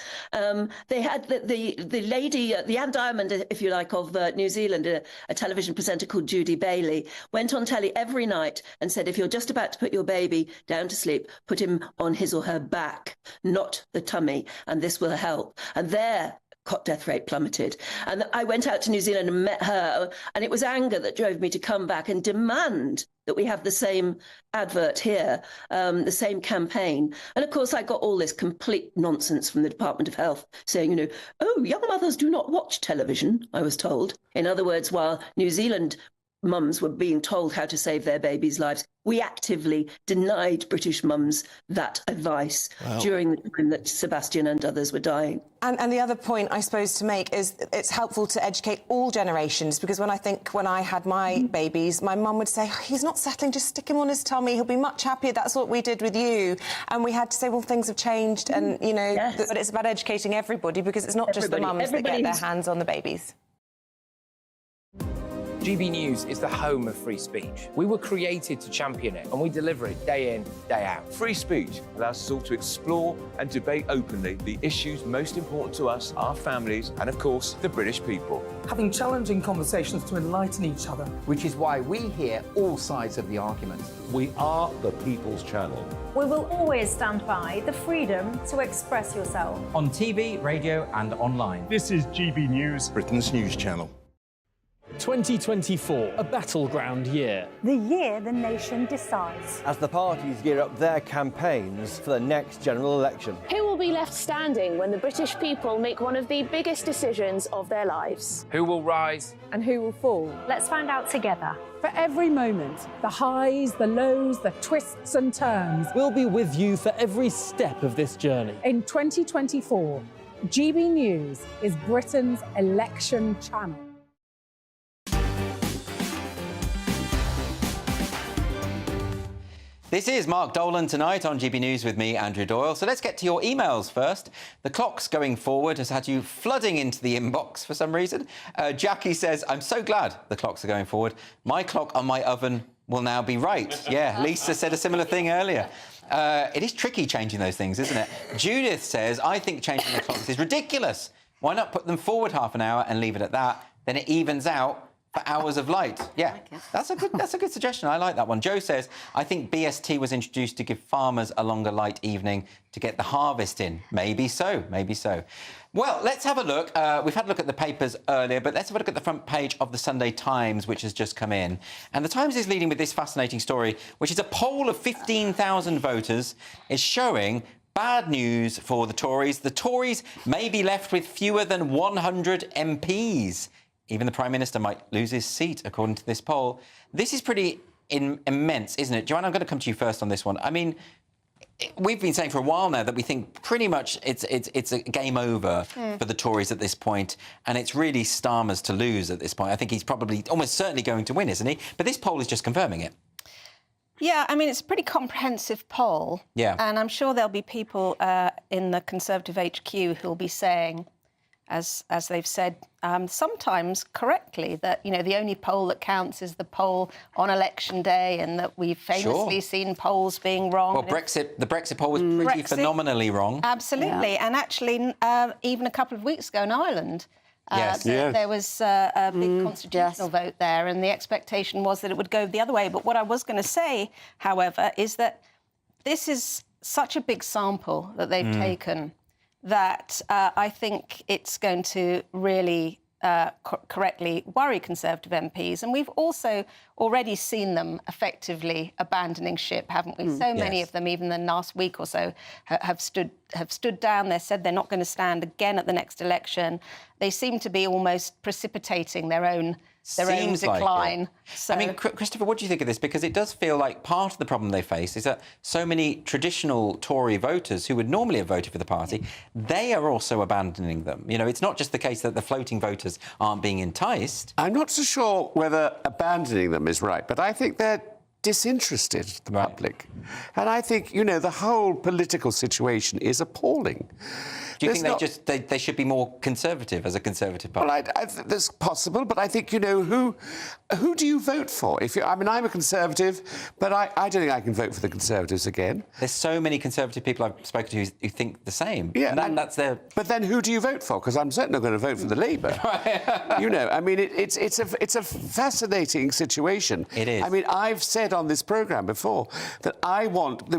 They had the lady, the Anne Diamond, if you like, of New Zealand, a television presenter called Judy Bailey, went on telly every night and said, if you're just about to put your baby down to sleep, put him on his or her back, not the tummy, and this will help. And their cot death rate plummeted. And I went out to New Zealand and met her, and it was anger that drove me to come back and demand that we have the same advert here, the same campaign. And of course, I got all this complete nonsense from the Department of Health saying, oh, young mothers do not watch television, I was told. In other words, while New Zealand mums were being told how to save their babies' lives, we actively denied British mums that advice during the time that Sebastian and others were dying. And the other point, I suppose, to make is it's helpful to educate all generations, because when I had my babies, my mum would say, he's not settling, just stick him on his tummy, he'll be much happier. That's what we did with you. And we had to say, well, things have changed, and, yes. But it's about educating everybody, because it's not just the mums that get their hands on the babies. GB News is the home of free speech. We were created to champion it, and we deliver it day in, day out. Free speech allows us all to explore and debate openly the issues most important to us, our families, and of course, the British people. Having challenging conversations to enlighten each other. Which is why we hear all sides of the argument. We are the People's Channel. We will always stand by the freedom to express yourself. On TV, radio and online. This is GB News, Britain's news channel. 2024, a battleground year. The year the nation decides. As the parties gear up their campaigns for the next general election. Who will be left standing when the British people make one of the biggest decisions of their lives? Who will rise? And who will fall? Let's find out together. For every moment, the highs, the lows, the twists and turns. We'll be with you for every step of this journey. In 2024, GB News is Britain's election channel. This is Mark Dolan tonight on GB News with me, Andrew Doyle. So let's get to your emails first. The clocks going forward has had you flooding into the inbox for some reason. Jackie says, I'm so glad the clocks are going forward. My clock on my oven will now be right. Yeah, Lisa said a similar thing earlier. It is tricky changing those things, isn't it? Judith says, I think changing the clocks is ridiculous. Why not put them forward half an hour and leave it at that? Then it evens out for hours of light. Yeah, that's a good suggestion. I like that one. Joe says, I think BST was introduced to give farmers a longer light evening to get the harvest in. Maybe so, maybe so. Well, let's have a look. We've had a look at the papers earlier, but let's have a look at the front page of the Sunday Times, which has just come in. And the Times is leading with this fascinating story, which is a poll of 15,000 voters is showing bad news for the Tories. The Tories may be left with fewer than 100 MPs. Even the Prime Minister might lose his seat, according to this poll. This is pretty immense, isn't it? Joanne, I'm going to come to you first on this one. I mean, we've been saying for a while now that we think pretty much it's a game over for the Tories at this point, and it's really Starmer's to lose at this point. I think he's probably almost certainly going to win, isn't he? But this poll is just confirming it. Yeah, I mean, it's a pretty comprehensive poll. Yeah. And I'm sure there'll be people in the Conservative HQ who'll be saying, as they've said, sometimes correctly, that, you know, the only poll that counts is the poll on election day, and that we've famously seen polls being wrong. Well, the Brexit poll was pretty phenomenally wrong. Absolutely. Yeah. And actually, even a couple of weeks ago in Ireland, there was a big constitutional vote there, and the expectation was that it would go the other way. But what I was going to say, however, is that this is such a big sample that they've taken, that I think it's going to really correctly worry Conservative MPs. And we've also already seen them effectively abandoning ship, haven't we? So many of them, even in the last week or so, have stood down. They said they're not going to stand again at the next election. They seem to be almost precipitating their own decline. Like I mean, Christopher, what do you think of this? Because it does feel like part of the problem they face is that so many traditional Tory voters who would normally have voted for the party, they are also abandoning them. You know, it's not just the case that the floating voters aren't being enticed. I'm not so sure whether abandoning them is right, but I think they're disinterested, the public. And I think, you know, the whole political situation is appalling. Do you think they should be more conservative as a Conservative party? Well, that's possible, but I think, you know, who do you vote for? I mean, I'm a Conservative, but I don't think I can vote for the Conservatives again. There's so many Conservative people I've spoken to who think the same. Yeah, and that's their... But then who do you vote for? Because I'm certainly not going to vote for the Labour. You know, I mean, it's a fascinating situation. It is. I mean, I've said on this programme before that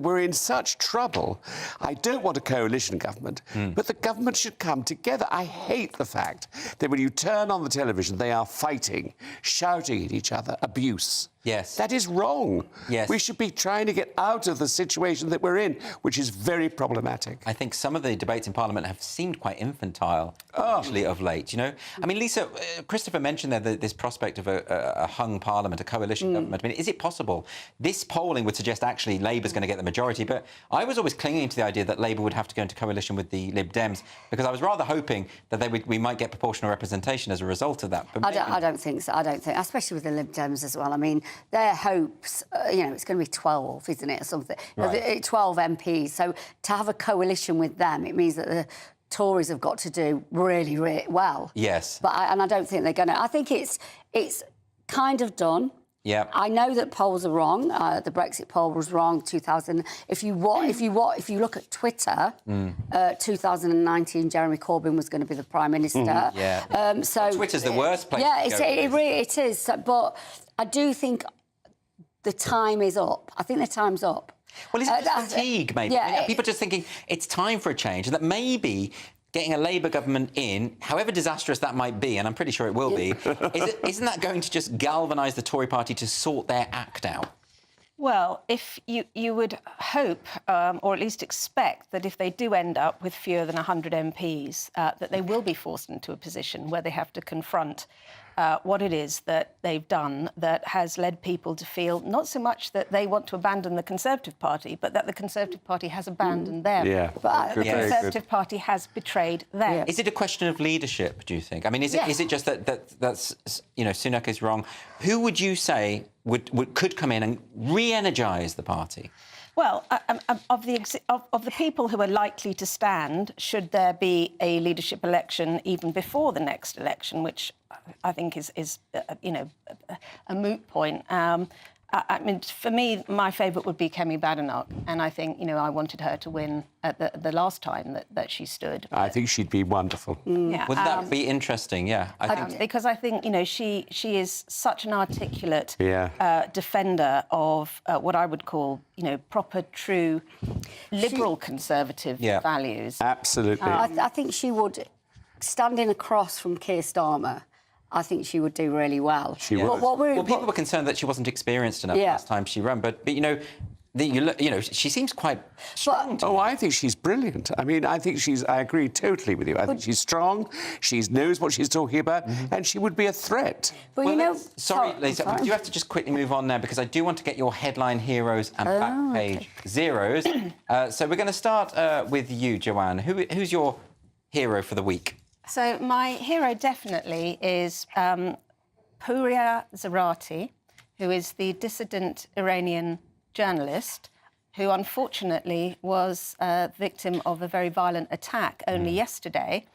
we're in such trouble. I don't want a coalition government, but the government should come together. I hate the fact that when you turn on the television, they are fighting, shouting at each other, abuse. Yes. That is wrong. Yes. We should be trying to get out of the situation that we're in, which is very problematic. I think some of the debates in Parliament have seemed quite infantile, actually, of late, you know? I mean, Lisa, Christopher mentioned there this prospect of a hung Parliament, a coalition government. I mean, is it possible? This polling would suggest actually Labour's going to get the majority, but I was always clinging to the idea that Labour would have to go into coalition with the Lib Dems, because I was rather hoping that we might get proportional representation as a result of that. But I don't think so. I don't think, especially with the Lib Dems as well. I mean, their hopes, you know, it's going to be 12, isn't it, or something? Right. 12 MPs. So to have a coalition with them, it means that the Tories have got to do really, really well. Yes. But I don't think they're going to. I think it's kind of done. Yeah. I know that polls are wrong. The Brexit poll was wrong. 2000. If you look at Twitter, 2019, Jeremy Corbyn was going to be the Prime Minister. So Twitter's the worst place. Yeah, it is. But I do think the time is up. I think the time's up. Well, is it just fatigue, maybe? Yeah, people just thinking it's time for a change, and that maybe getting a Labour government in, however disastrous that might be, and I'm pretty sure it will be, isn't that going to just galvanise the Tory party to sort their act out? Well, if you would hope, or at least expect, that if they do end up with fewer than 100 MPs, that they will be forced into a position where they have to confront what it is that they've done that has led people to feel not so much that they want to abandon the Conservative Party, but that the Conservative Party has abandoned them. Yeah. But the Yes. Conservative Party has betrayed them. Is it a question of leadership, do you think? I mean, is it just that's Sunak is wrong? Who would you say could come in and re-energise the party? Well, of the people who are likely to stand, should there be a leadership election even before the next election, which I think is a moot point. I mean, for me, my favourite would be Kemi Badenoch, and I think, I wanted her to win at the last time that she stood. I think she'd be wonderful. Yeah. Would that be interesting? Yeah. Because I think, she is such an articulate Yeah. defender of what I would call, proper, true, liberal conservative values. Absolutely. I think she would, standing across from Keir Starmer, I think she would do really well. She would. People were concerned that she wasn't experienced enough last time she ran, but she seems quite strong. I think she's brilliant. I mean, I agree totally with you. I think she's strong, she knows what she's talking about, and she would be a threat. But Sorry, Lisa, do you have to just quickly move on now, because I do want to get your headline heroes and back page zeros. So we're going to start with you, Joanne. Who's your hero for the week? So my hero definitely is Pouria Zarati, who is the dissident Iranian journalist who unfortunately was a victim of a very violent attack only yesterday,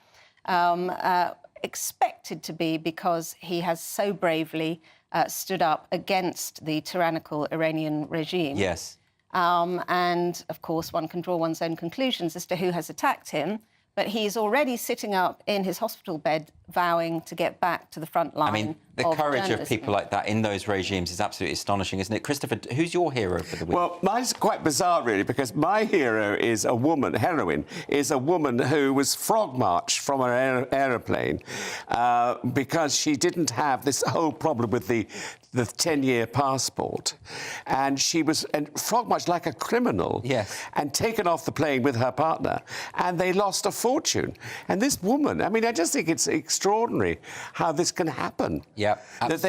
expected to be because he has so bravely stood up against the tyrannical Iranian regime. Yes. And, of course, one can draw one's own conclusions as to who has attacked him. But he's already sitting up in his hospital bed vowing to get back to the front line. I mean, the courage of people like that in those regimes is absolutely astonishing, isn't it? Christopher, who's your hero for the week? Well, mine's quite bizarre, really, because my heroine is a woman who was frog-marched from an aeroplane because she didn't have this whole problem with the 10-year passport. And she was frog-marched like a criminal and taken off the plane with her partner, and they lost a fortune. And this woman, I mean, I just think it's extraordinary how this can happen. Yeah, absolutely. That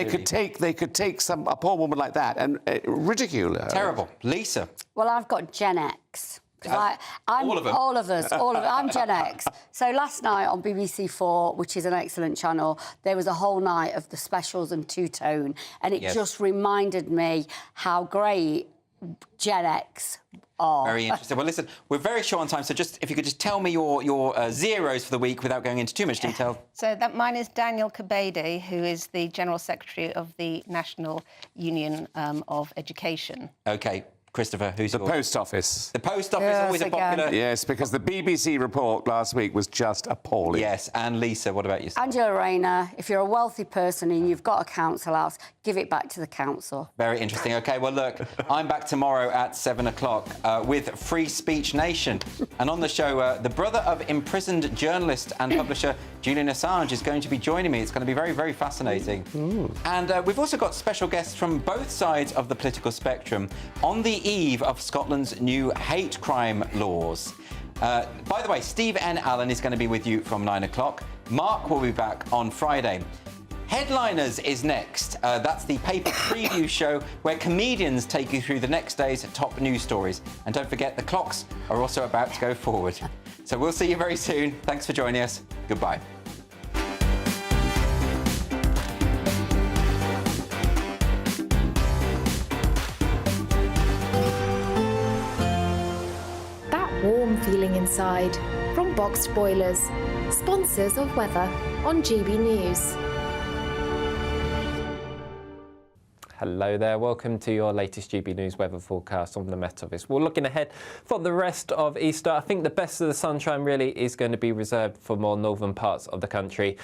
they could take a poor woman like that and ridicule her. Terrible. Lisa? Well, I've got Gen X. I'm all of them. All of us. I'm Gen X. So last night on BBC4, which is an excellent channel, there was a whole night of the specials and two-tone, and it just reminded me how great Gen X are. Very interesting. Well, listen, we're very short on time, so if you could just tell me your zeros for the week without going into too much detail. So mine is Daniel Kabede, who is the General Secretary of the National Union of Education. OK. Christopher, who's the Post Office? The Post Office, always a popular... Yes, because the BBC report last week was just appalling. Yes, and Lisa, what about you? Angela Rayner, if you're a wealthy person and you've got a council house, give it back to the council. Very interesting. OK, well, look, I'm back tomorrow at 7 o'clock with Free Speech Nation. And on the show, the brother of imprisoned journalist and publisher Julian Assange is going to be joining me. It's going to be very, very fascinating. Ooh. And we've also got special guests from both sides of the political spectrum on the eve of Scotland's new hate crime laws. By the way, Steve N. Allen is going to be with you from 9 o'clock. Mark will be back on Friday. Headliners is next. That's the paper preview show where comedians take you through the next day's top news stories. And don't forget, the clocks are also about to go forward. So we'll see you very soon. Thanks for joining us. Goodbye. Warm feeling inside from Boxed Boilers, sponsors of weather on GB News. Hello there, welcome to your latest GB News weather forecast on the Met Office. We're looking ahead for the rest of Easter. I think the best of the sunshine really is going to be reserved for more northern parts of the country.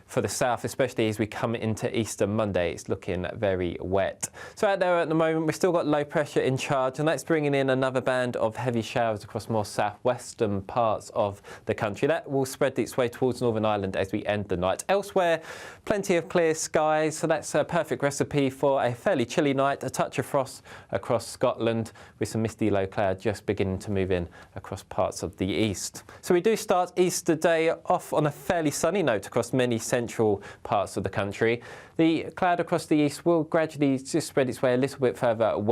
For the south, especially as we come into Easter Monday, it's looking very wet. So out there at the moment, we've still got low pressure in charge, and that's bringing in another band of heavy showers across more southwestern parts of the country. That will spread its way towards Northern Ireland as we end the night. Elsewhere, plenty of clear skies, so that's a perfect recipe for a fairly chilly night. A touch of frost across Scotland, with some misty low cloud just beginning to move in across parts of the east. So we do start Easter Day off on a fairly sunny note across many central parts of the country. The cloud across the east will gradually just spread its way a little bit further away.